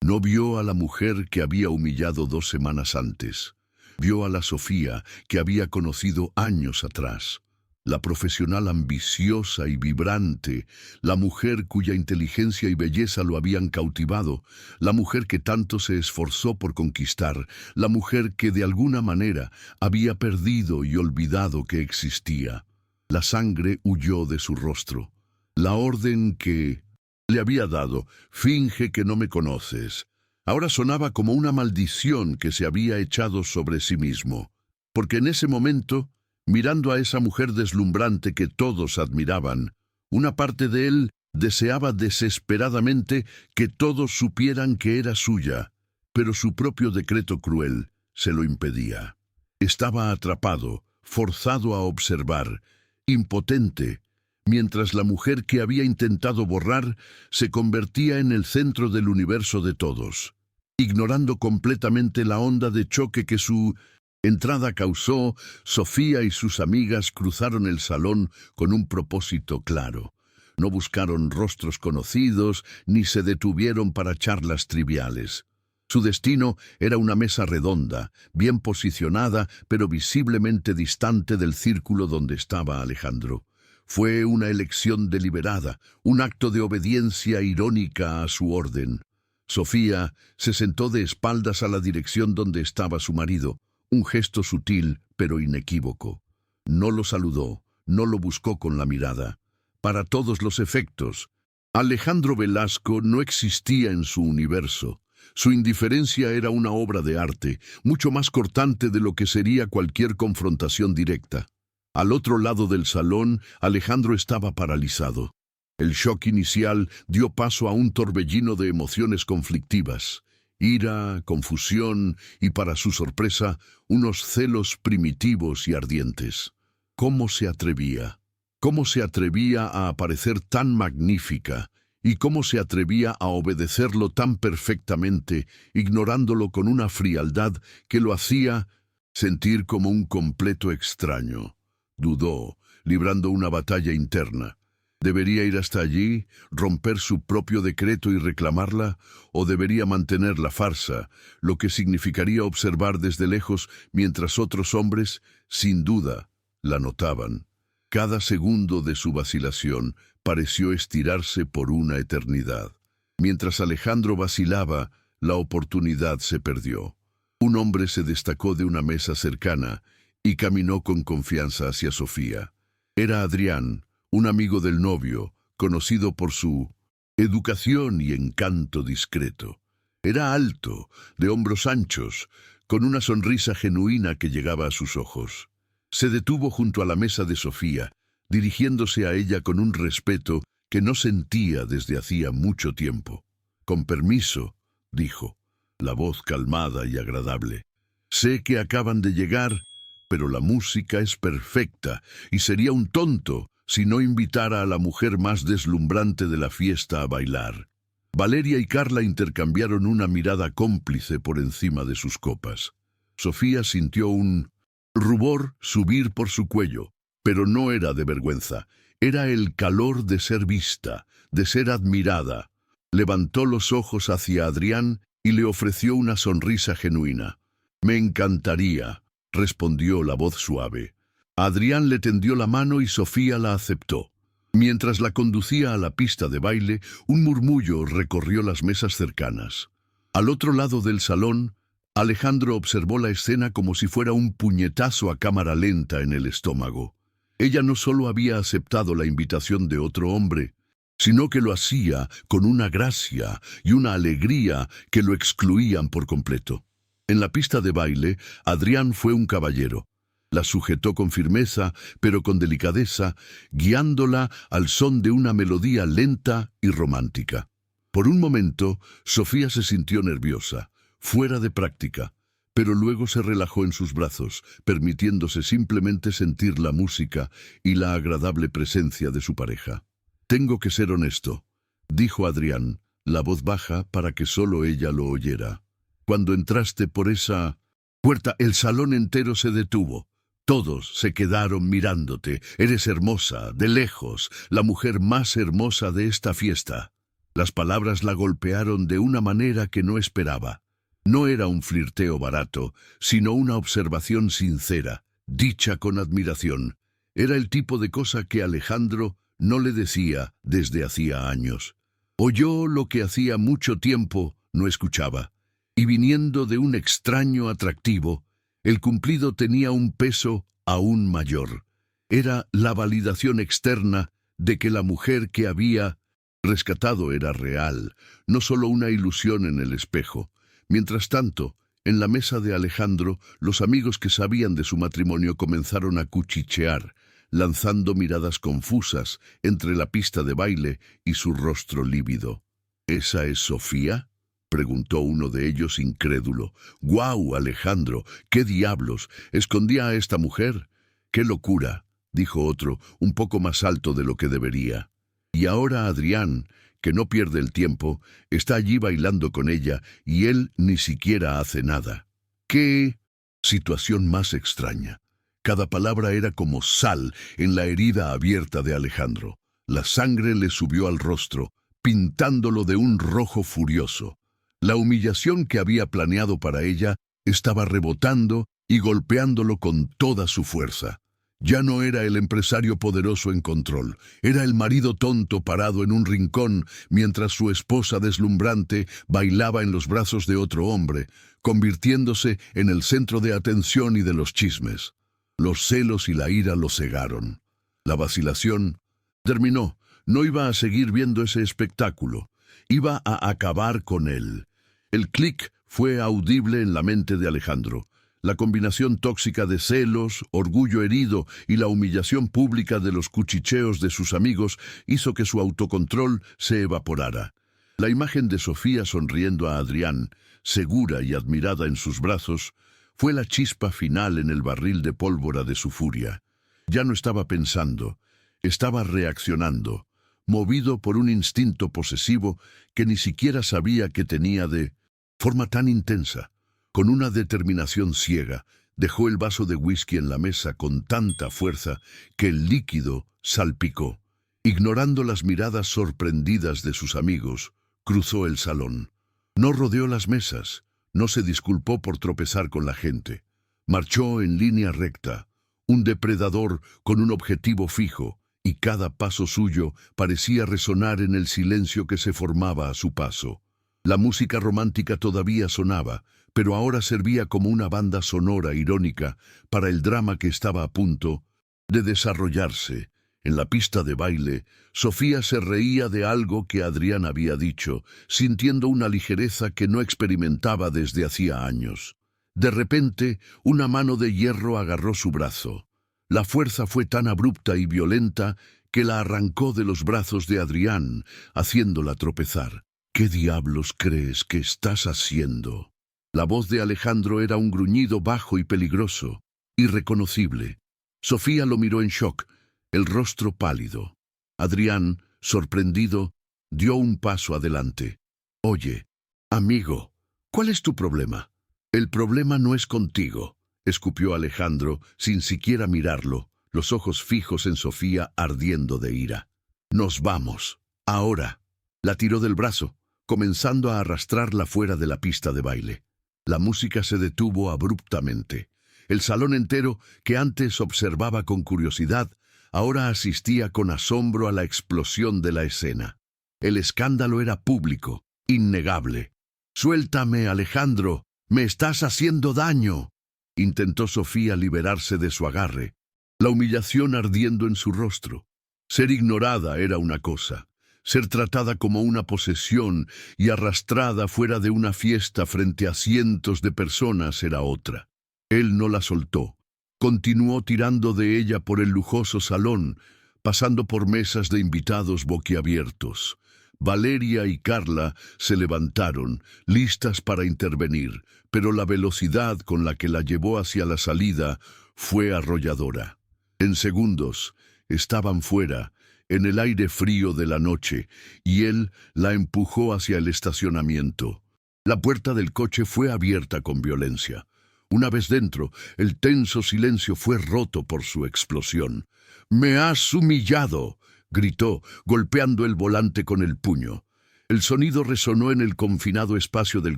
No vio a la mujer que había humillado 2 semanas antes. Vio a la Sofía que había conocido años atrás. La profesional ambiciosa y vibrante, la mujer cuya inteligencia y belleza lo habían cautivado, la mujer que tanto se esforzó por conquistar, la mujer que de alguna manera había perdido y olvidado que existía. La sangre huyó de su rostro. La orden que le había dado, «Finge que no me conoces», ahora sonaba como una maldición que se había echado sobre sí mismo. Porque en ese momento, mirando a esa mujer deslumbrante que todos admiraban, una parte de él deseaba desesperadamente que todos supieran que era suya, pero su propio decreto cruel se lo impedía. Estaba atrapado, forzado a observar, impotente, mientras la mujer que había intentado borrar se convertía en el centro del universo de todos, ignorando completamente la onda de choque que su entrada causó. Sofía y sus amigas cruzaron el salón con un propósito claro. No buscaron rostros conocidos ni se detuvieron para charlas triviales. Su destino era una mesa redonda, bien posicionada, pero visiblemente distante del círculo donde estaba Alejandro. Fue una elección deliberada, un acto de obediencia irónica a su orden. Sofía se sentó de espaldas a la dirección donde estaba su marido, un gesto sutil pero inequívoco. No lo saludó, no lo buscó con la mirada. Para todos los efectos, Alejandro Velasco no existía en su universo. Su indiferencia era una obra de arte, mucho más cortante de lo que sería cualquier confrontación directa. Al otro lado del salón, Alejandro estaba paralizado. El shock inicial dio paso a un torbellino de emociones conflictivas. Ira, confusión y, para su sorpresa, unos celos primitivos y ardientes. ¿Cómo se atrevía? ¿Cómo se atrevía a aparecer tan magnífica? ¿Y cómo se atrevía a obedecerlo tan perfectamente, ignorándolo con una frialdad que lo hacía sentir como un completo extraño? Dudó, librando una batalla interna. ¿Debería ir hasta allí, romper su propio decreto y reclamarla? ¿O debería mantener la farsa, lo que significaría observar desde lejos mientras otros hombres, sin duda, la notaban? Cada segundo de su vacilación pareció estirarse por una eternidad. Mientras Alejandro vacilaba, la oportunidad se perdió. Un hombre se destacó de una mesa cercana y caminó con confianza hacia Sofía. Era Adrián, un amigo del novio, conocido por su educación y encanto discreto. Era alto, de hombros anchos, con una sonrisa genuina que llegaba a sus ojos. Se detuvo junto a la mesa de Sofía, dirigiéndose a ella con un respeto que no sentía desde hacía mucho tiempo. «Con permiso», dijo, la voz calmada y agradable. «Sé que acaban de llegar, pero la música es perfecta y sería un tonto si no invitara a la mujer más deslumbrante de la fiesta a bailar». Valeria y Carla intercambiaron una mirada cómplice por encima de sus copas. Sofía sintió un rubor subir por su cuello, pero no era de vergüenza, era el calor de ser vista, de ser admirada. Levantó los ojos hacia Adrián y le ofreció una sonrisa genuina. «Me encantaría», respondió la voz suave. Adrián le tendió la mano y Sofía la aceptó. Mientras la conducía a la pista de baile, un murmullo recorrió las mesas cercanas. Al otro lado del salón, Alejandro observó la escena como si fuera un puñetazo a cámara lenta en el estómago. Ella no solo había aceptado la invitación de otro hombre, sino que lo hacía con una gracia y una alegría que lo excluían por completo. En la pista de baile, Adrián fue un caballero. La sujetó con firmeza, pero con delicadeza, guiándola al son de una melodía lenta y romántica. Por un momento, Sofía se sintió nerviosa, fuera de práctica, pero luego se relajó en sus brazos, permitiéndose simplemente sentir la música y la agradable presencia de su pareja. «Tengo que ser honesto», dijo Adrián, la voz baja para que solo ella lo oyera. «Cuando entraste por esa Puerta, el salón entero se detuvo. Todos se quedaron mirándote. Eres hermosa, de lejos, la mujer más hermosa de esta fiesta. Las palabras la golpearon de una manera que no esperaba. No era un flirteo barato, sino una observación sincera, dicha con admiración. Era el tipo de cosa que Alejandro no le decía desde hacía años. Oyó lo que hacía mucho tiempo no escuchaba. Y viniendo de un extraño atractivo, el cumplido tenía un peso aún mayor. Era la validación externa de que la mujer que había rescatado era real, no solo una ilusión en el espejo. Mientras tanto, en la mesa de Alejandro, los amigos que sabían de su matrimonio comenzaron a cuchichear, lanzando miradas confusas entre la pista de baile y su rostro lívido. ¿Esa es Sofía?, preguntó uno de ellos incrédulo. «¡Guau, Alejandro! ¿Qué diablos? ¿Escondía a esta mujer?» «¡Qué locura!», dijo otro, un poco más alto de lo que debería. Y ahora Adrián, que no pierde el tiempo, está allí bailando con ella y él ni siquiera hace nada. ¡Qué situación más extraña! Cada palabra era como sal en la herida abierta de Alejandro. La sangre le subió al rostro, pintándolo de un rojo furioso. La humillación que había planeado para ella estaba rebotando y golpeándolo con toda su fuerza. Ya no era el empresario poderoso en control, era el marido tonto parado en un rincón mientras su esposa deslumbrante bailaba en los brazos de otro hombre, convirtiéndose en el centro de atención y de los chismes. Los celos y la ira lo cegaron. La vacilación terminó. No iba a seguir viendo ese espectáculo. Iba a acabar con él. El clic fue audible en la mente de Alejandro. La combinación tóxica de celos, orgullo herido y la humillación pública de los cuchicheos de sus amigos hizo que su autocontrol se evaporara. La imagen de Sofía sonriendo a Adrián, segura y admirada en sus brazos, fue la chispa final en el barril de pólvora de su furia. Ya no estaba pensando, estaba reaccionando, movido por un instinto posesivo que ni siquiera sabía que tenía de forma tan intensa. Con una determinación ciega, dejó el vaso de whisky en la mesa con tanta fuerza que el líquido salpicó. Ignorando las miradas sorprendidas de sus amigos, cruzó el salón. No rodeó las mesas, no se disculpó por tropezar con la gente. Marchó en línea recta, un depredador con un objetivo fijo, y cada paso suyo parecía resonar en el silencio que se formaba a su paso. La música romántica todavía sonaba, pero ahora servía como una banda sonora irónica para el drama que estaba a punto de desarrollarse. En la pista de baile, Sofía se reía de algo que Adrián había dicho, sintiendo una ligereza que no experimentaba desde hacía años. De repente, una mano de hierro agarró su brazo. La fuerza fue tan abrupta y violenta que la arrancó de los brazos de Adrián, haciéndola tropezar. «¿Qué diablos crees que estás haciendo?». La voz de Alejandro era un gruñido bajo y peligroso, irreconocible. Sofía lo miró en shock, el rostro pálido. Adrián, sorprendido, dio un paso adelante. «Oye, amigo, ¿cuál es tu problema?». «El problema no es contigo», escupió Alejandro, sin siquiera mirarlo, los ojos fijos en Sofía ardiendo de ira. «Nos vamos, ahora». La tiró del brazo, comenzando a arrastrarla fuera de la pista de baile. La música se detuvo abruptamente. El salón entero, que antes observaba con curiosidad, ahora asistía con asombro a la explosión de la escena. El escándalo era público, innegable. «Suéltame, Alejandro, me estás haciendo daño», intentó Sofía liberarse de su agarre, la humillación ardiendo en su rostro. Ser ignorada era una cosa. Ser tratada como una posesión y arrastrada fuera de una fiesta frente a cientos de personas era otra. Él no la soltó. Continuó tirando de ella por el lujoso salón, pasando por mesas de invitados boquiabiertos. Valeria y Carla se levantaron, listas para intervenir, pero la velocidad con la que la llevó hacia la salida fue arrolladora. En segundos, estaban fuera, en el aire frío de la noche, y él la empujó hacia el estacionamiento. La puerta del coche fue abierta con violencia. Una vez dentro, el tenso silencio fue roto por su explosión. «¡Me has humillado!», gritó, golpeando el volante con el puño. El sonido resonó en el confinado espacio del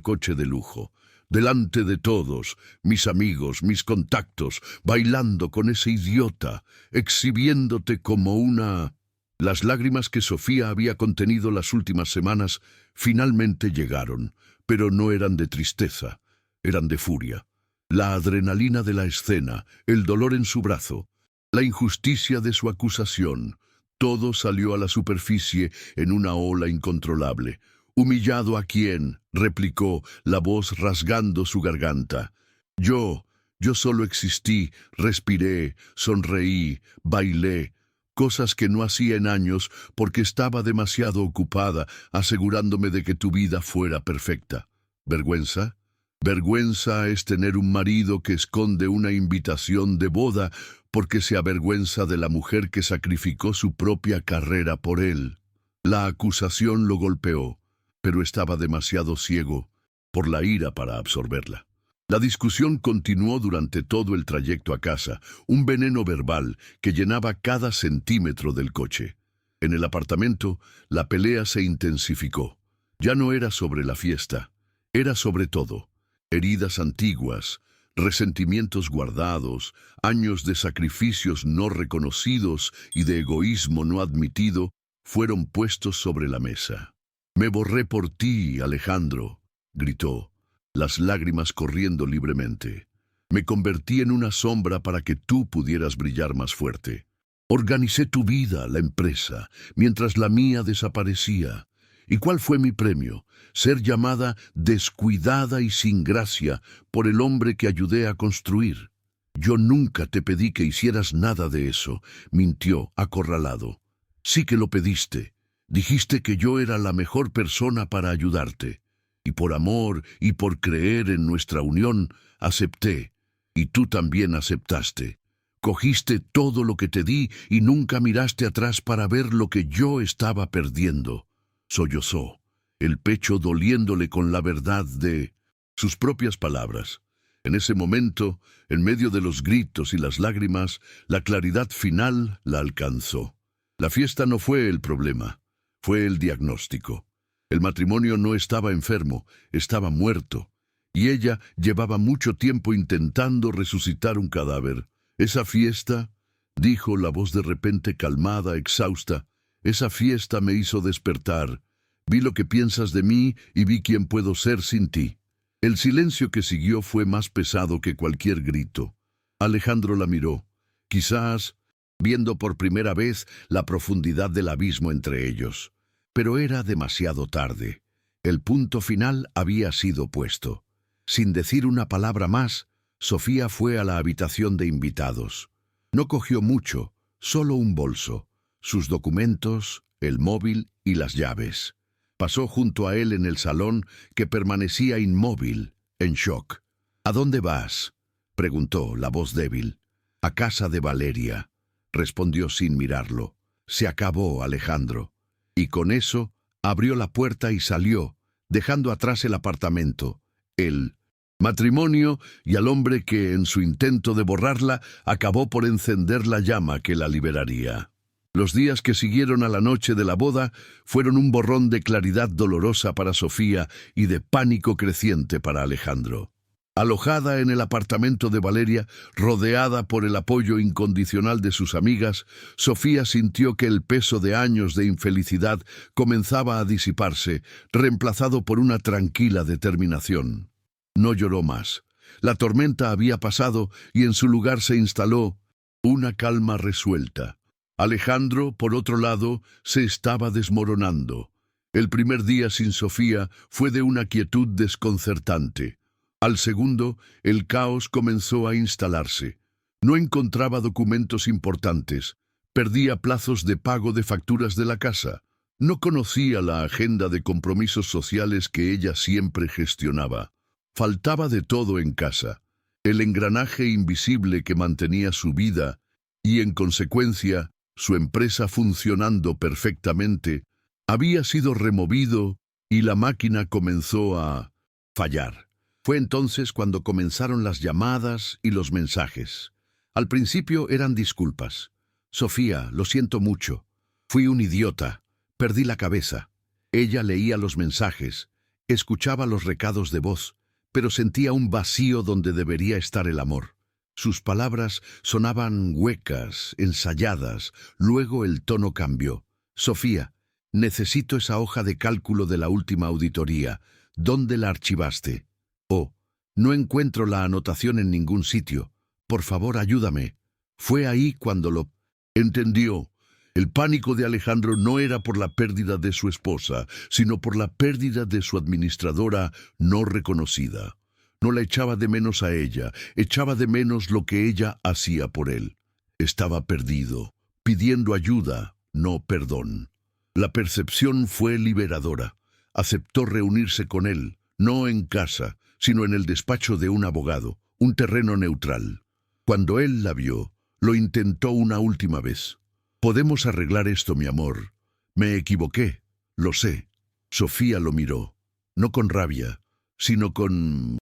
coche de lujo. Delante de todos, mis amigos, mis contactos, bailando con ese idiota, exhibiéndote como una... Las lágrimas que Sofía había contenido las últimas semanas finalmente llegaron, pero no eran de tristeza, eran de furia. La adrenalina de la escena, el dolor en su brazo, la injusticia de su acusación, todo salió a la superficie en una ola incontrolable. «¿Humillado a quién?», replicó, la voz rasgando su garganta. Yo solo existí, respiré, sonreí, bailé, cosas que no hacía en años porque estaba demasiado ocupada asegurándome de que tu vida fuera perfecta. ¿Vergüenza? Vergüenza es tener un marido que esconde una invitación de boda porque se avergüenza de la mujer que sacrificó su propia carrera por él. La acusación lo golpeó, pero estaba demasiado ciego por la ira para absorberla. La discusión continuó durante todo el trayecto a casa, un veneno verbal que llenaba cada centímetro del coche. En el apartamento, la pelea se intensificó. Ya no era sobre la fiesta, era sobre todo. Heridas antiguas, resentimientos guardados, años de sacrificios no reconocidos y de egoísmo no admitido fueron puestos sobre la mesa. «Me borré por ti, Alejandro», gritó, las lágrimas corriendo libremente. «Me convertí en una sombra para que tú pudieras brillar más fuerte. Organicé tu vida, la empresa, mientras la mía desaparecía. ¿Y cuál fue mi premio? Ser llamada descuidada y sin gracia por el hombre que ayudé a construir. Yo nunca te pedí que hicieras nada de eso», mintió, acorralado. «Sí que lo pediste. Dijiste que yo era la mejor persona para ayudarte. Y por amor y por creer en nuestra unión, acepté. Y tú también aceptaste. Cogiste todo lo que te di y nunca miraste atrás para ver lo que yo estaba perdiendo». Sollozó, el pecho doliéndole con la verdad de sus propias palabras. En ese momento, en medio de los gritos y las lágrimas, la claridad final la alcanzó. La fiesta no fue el problema, fue el diagnóstico. El matrimonio no estaba enfermo, estaba muerto, y ella llevaba mucho tiempo intentando resucitar un cadáver. «Esa fiesta», dijo la voz de repente calmada, exhausta, «esa fiesta me hizo despertar. Vi lo que piensas de mí y vi quién puedo ser sin ti». El silencio que siguió fue más pesado que cualquier grito. Alejandro la miró, quizás viendo por primera vez la profundidad del abismo entre ellos. Pero era demasiado tarde. El punto final había sido puesto. Sin decir una palabra más, Sofía fue a la habitación de invitados. No cogió mucho, solo un bolso, sus documentos, el móvil y las llaves. Pasó junto a él en el salón, que permanecía inmóvil, en shock. «¿A dónde vas?», preguntó la voz débil. «A casa de Valeria», respondió sin mirarlo. «Se acabó, Alejandro». Y con eso abrió la puerta y salió, dejando atrás el apartamento, el matrimonio y al hombre que, en su intento de borrarla, acabó por encender la llama que la liberaría. Los días que siguieron a la noche de la boda fueron un borrón de claridad dolorosa para Sofía y de pánico creciente para Alejandro. Alojada en el apartamento de Valeria, rodeada por el apoyo incondicional de sus amigas, Sofía sintió que el peso de años de infelicidad comenzaba a disiparse, reemplazado por una tranquila determinación. No lloró más. La tormenta había pasado y en su lugar se instaló una calma resuelta. Alejandro, por otro lado, se estaba desmoronando. El primer día sin Sofía fue de una quietud desconcertante. Al segundo, el caos comenzó a instalarse. No encontraba documentos importantes. Perdía plazos de pago de facturas de la casa. No conocía la agenda de compromisos sociales que ella siempre gestionaba. Faltaba de todo en casa. El engranaje invisible que mantenía su vida y, en consecuencia, su empresa funcionando perfectamente, había sido removido y la máquina comenzó a fallar. Fue entonces cuando comenzaron las llamadas y los mensajes. Al principio eran disculpas. Sofía, lo siento mucho. Fui un idiota. Perdí la cabeza. Ella leía los mensajes, escuchaba los recados de voz, pero sentía un vacío donde debería estar el amor. Sus palabras sonaban huecas, ensayadas. Luego el tono cambió. Sofía, necesito esa hoja de cálculo de la última auditoría. ¿Dónde la archivaste? Oh, no encuentro la anotación en ningún sitio. Por favor, ayúdame. Fue ahí cuando lo entendió. El pánico de Alejandro no era por la pérdida de su esposa, sino por la pérdida de su administradora no reconocida. No la echaba de menos a ella, echaba de menos lo que ella hacía por él. Estaba perdido, pidiendo ayuda, no perdón. La percepción fue liberadora. Aceptó reunirse con él, no en casa, sino en el despacho de un abogado, un terreno neutral. Cuando él la vio, lo intentó una última vez. «Podemos arreglar esto, mi amor. Me equivoqué, lo sé». Sofía lo miró, no con rabia, sino con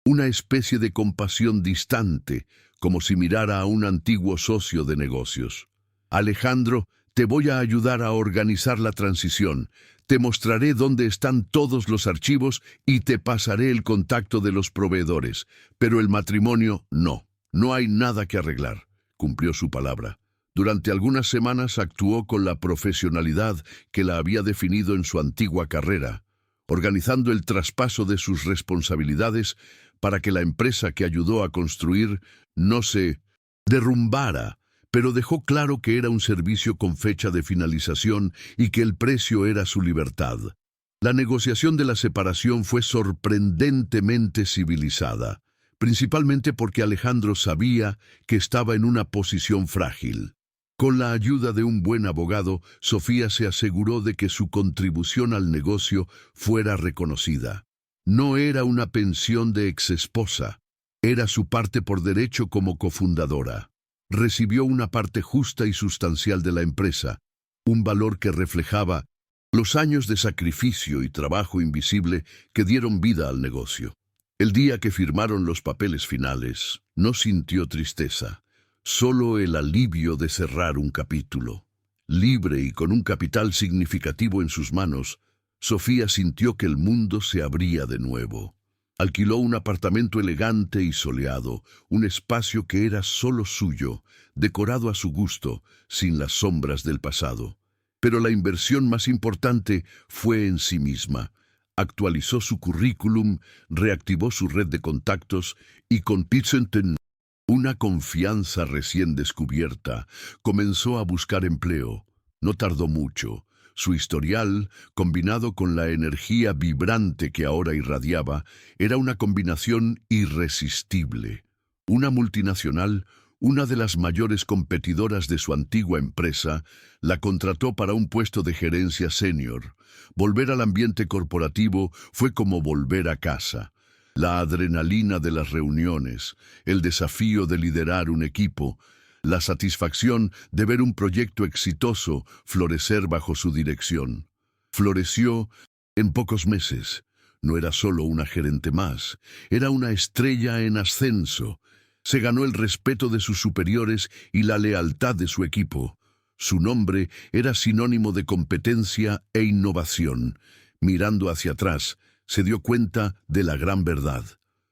una especie de compasión distante, como si mirara a un antiguo socio de negocios. «Alejandro, te voy a ayudar a organizar la transición. Te mostraré dónde están todos los archivos y te pasaré el contacto de los proveedores. Pero el matrimonio, no. No hay nada que arreglar». Cumplió su palabra. Durante algunas semanas actuó con la profesionalidad que la había definido en su antigua carrera, organizando el traspaso de sus responsabilidades para que la empresa que ayudó a construir no se derrumbara, pero dejó claro que era un servicio con fecha de finalización y que el precio era su libertad. La negociación de la separación fue sorprendentemente civilizada, principalmente porque Alejandro sabía que estaba en una posición frágil. Con la ayuda de un buen abogado, Sofía se aseguró de que su contribución al negocio fuera reconocida. No era una pensión de exesposa, era su parte por derecho como cofundadora. Recibió una parte justa y sustancial de la empresa, un valor que reflejaba los años de sacrificio y trabajo invisible que dieron vida al negocio. El día que firmaron los papeles finales, no sintió tristeza. Solo el alivio de cerrar un capítulo. Libre y con un capital significativo en sus manos, Sofía sintió que el mundo se abría de nuevo. Alquiló un apartamento elegante y soleado, un espacio que era solo suyo, decorado a su gusto, sin las sombras del pasado. Pero la inversión más importante fue en sí misma. Actualizó su currículum, reactivó su red de contactos y con Pizzenten, una confianza recién descubierta, comenzó a buscar empleo. No tardó mucho. Su historial, combinado con la energía vibrante que ahora irradiaba, era una combinación irresistible. Una multinacional, una de las mayores competidoras de su antigua empresa, la contrató para un puesto de gerencia senior. Volver al ambiente corporativo fue como volver a casa. La adrenalina de las reuniones, el desafío de liderar un equipo, la satisfacción de ver un proyecto exitoso florecer bajo su dirección. Floreció en pocos meses. No era solo una gerente más, era una estrella en ascenso. Se ganó el respeto de sus superiores y la lealtad de su equipo. Su nombre era sinónimo de competencia e innovación. Mirando hacia atrás, se dio cuenta de la gran verdad.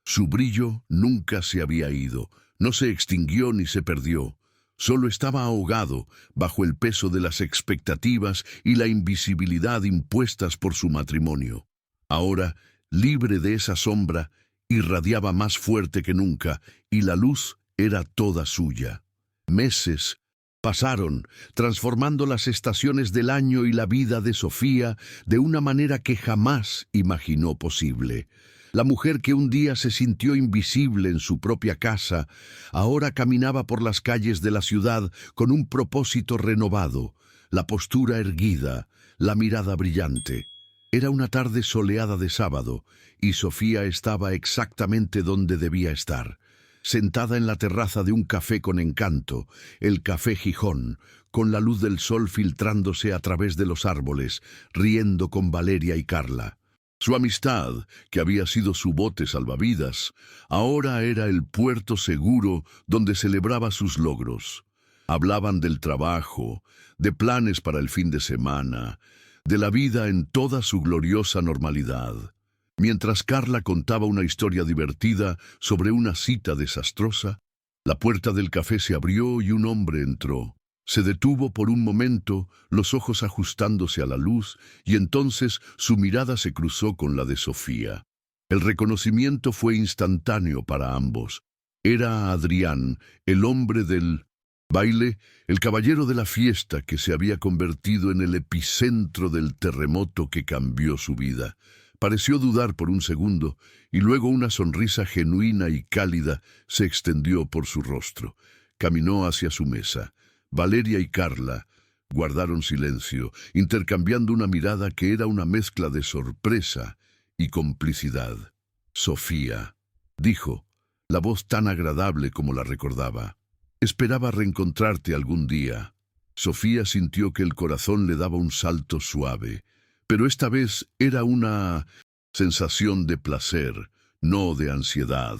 Su brillo nunca se había ido, no se extinguió ni se perdió. Solo estaba ahogado bajo el peso de las expectativas y la invisibilidad impuestas por su matrimonio. Ahora, libre de esa sombra, irradiaba más fuerte que nunca y la luz era toda suya. Meses pasaron, transformando las estaciones del año y la vida de Sofía de una manera que jamás imaginó posible. La mujer que un día se sintió invisible en su propia casa, ahora caminaba por las calles de la ciudad con un propósito renovado, la postura erguida, la mirada brillante. Era una tarde soleada de sábado, y Sofía estaba exactamente donde debía estar. Sentada en la terraza de un café con encanto, el Café Gijón, con la luz del sol filtrándose a través de los árboles, riendo con Valeria y Carla. Su amistad, que había sido su bote salvavidas, ahora era el puerto seguro donde celebraba sus logros. Hablaban del trabajo, de planes para el fin de semana, de la vida en toda su gloriosa normalidad. Mientras Carla contaba una historia divertida sobre una cita desastrosa, la puerta del café se abrió y un hombre entró. Se detuvo por un momento, los ojos ajustándose a la luz, y entonces su mirada se cruzó con la de Sofía. El reconocimiento fue instantáneo para ambos. Era Adrián, el hombre del baile, el caballero de la fiesta que se había convertido en el epicentro del terremoto que cambió su vida. Pareció dudar por un segundo, y luego una sonrisa genuina y cálida se extendió por su rostro. Caminó hacia su mesa. Valeria y Carla guardaron silencio, intercambiando una mirada que era una mezcla de sorpresa y complicidad. «Sofía», dijo, la voz tan agradable como la recordaba. «Esperaba reencontrarte algún día». Sofía sintió que el corazón le daba un salto suave, pero esta vez era una sensación de placer, no de ansiedad.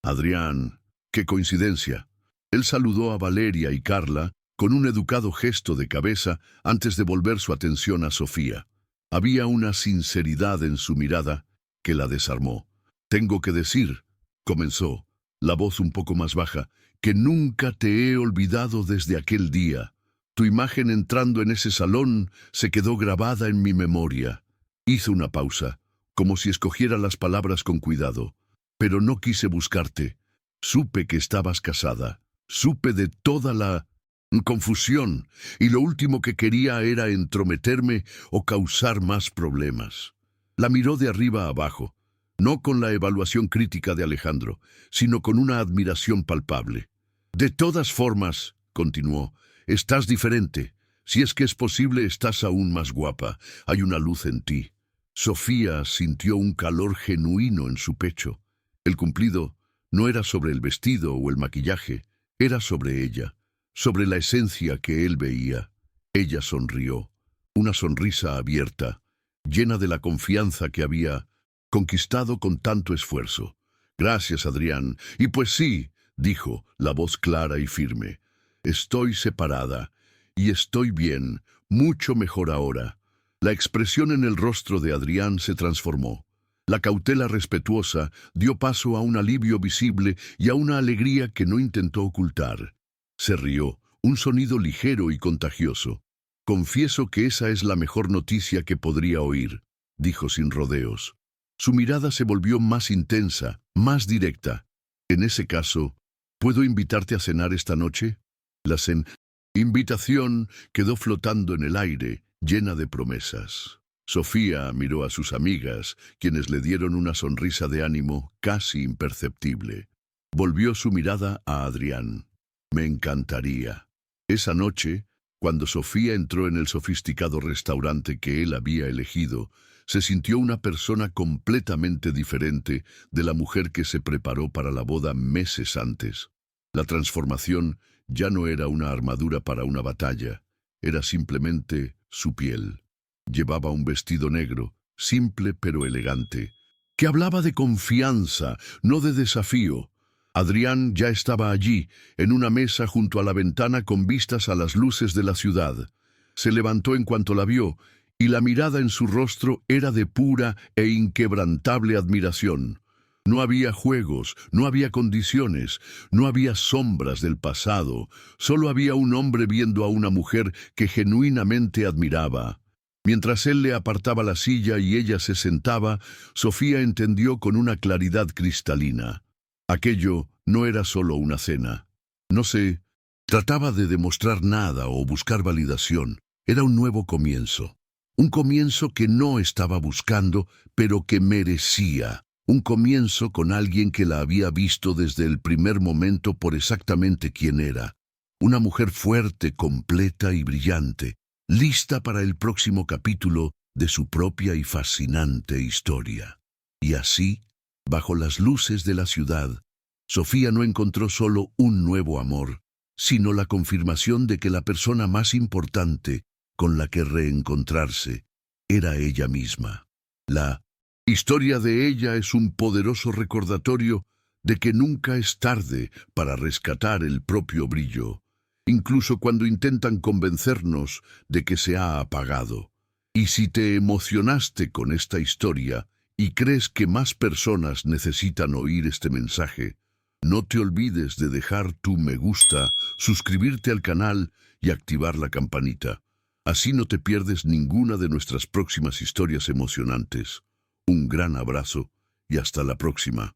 «Adrián, qué coincidencia». Él saludó a Valeria y Carla con un educado gesto de cabeza antes de volver su atención a Sofía. Había una sinceridad en su mirada que la desarmó. «Tengo que decir», comenzó, la voz un poco más baja, «que nunca te he olvidado desde aquel día. Tu imagen entrando en ese salón se quedó grabada en mi memoria». Hizo una pausa, como si escogiera las palabras con cuidado. «Pero no quise buscarte. Supe que estabas casada. Supe de toda la confusión, y lo último que quería era entrometerme o causar más problemas». La miró de arriba a abajo, no con la evaluación crítica de Alejandro, sino con una admiración palpable. «De todas formas», continuó, «estás diferente. Si es que es posible, estás aún más guapa. Hay una luz en ti». Sofía sintió un calor genuino en su pecho. El cumplido no era sobre el vestido o el maquillaje, era sobre ella, sobre la esencia que él veía. Ella sonrió, una sonrisa abierta, llena de la confianza que había conquistado con tanto esfuerzo. «Gracias, Adrián. Y pues sí», dijo, la voz clara y firme, «estoy separada, y estoy bien, mucho mejor ahora». La expresión en el rostro de Adrián se transformó. La cautela respetuosa dio paso a un alivio visible y a una alegría que no intentó ocultar. Se rió, un sonido ligero y contagioso. «Confieso que esa es la mejor noticia que podría oír», dijo sin rodeos. Su mirada se volvió más intensa, más directa. «En ese caso, ¿puedo invitarte a cenar esta noche?» La invitación quedó flotando en el aire, llena de promesas. Sofía miró a sus amigas, quienes le dieron una sonrisa de ánimo casi imperceptible. Volvió su mirada a Adrián. «Me encantaría». Esa noche, cuando Sofía entró en el sofisticado restaurante que él había elegido, se sintió una persona completamente diferente de la mujer que se preparó para la boda meses antes. La transformación ya no era una armadura para una batalla, era simplemente su piel. Llevaba un vestido negro, simple pero elegante, que hablaba de confianza, no de desafío. Adrián ya estaba allí, en una mesa junto a la ventana con vistas a las luces de la ciudad. Se levantó en cuanto la vio, y la mirada en su rostro era de pura e inquebrantable admiración. No había juegos, no había condiciones, no había sombras del pasado, solo había un hombre viendo a una mujer que genuinamente admiraba. Mientras él le apartaba la silla y ella se sentaba, Sofía entendió con una claridad cristalina. Aquello no era solo una cena. No se trataba de demostrar nada o buscar validación. Era un nuevo comienzo. Un comienzo que no estaba buscando, pero que merecía. Un comienzo con alguien que la había visto desde el primer momento por exactamente quién era. Una mujer fuerte, completa y brillante, lista para el próximo capítulo de su propia y fascinante historia. Y así, bajo las luces de la ciudad, Sofía no encontró solo un nuevo amor, sino la confirmación de que la persona más importante con la que reencontrarse era ella misma. La Historia de ella es un poderoso recordatorio de que nunca es tarde para rescatar el propio brillo, incluso cuando intentan convencernos de que se ha apagado. Y si te emocionaste con esta historia y crees que más personas necesitan oír este mensaje, no te olvides de dejar tu me gusta, suscribirte al canal y activar la campanita. Así no te pierdes ninguna de nuestras próximas historias emocionantes. Un gran abrazo y hasta la próxima.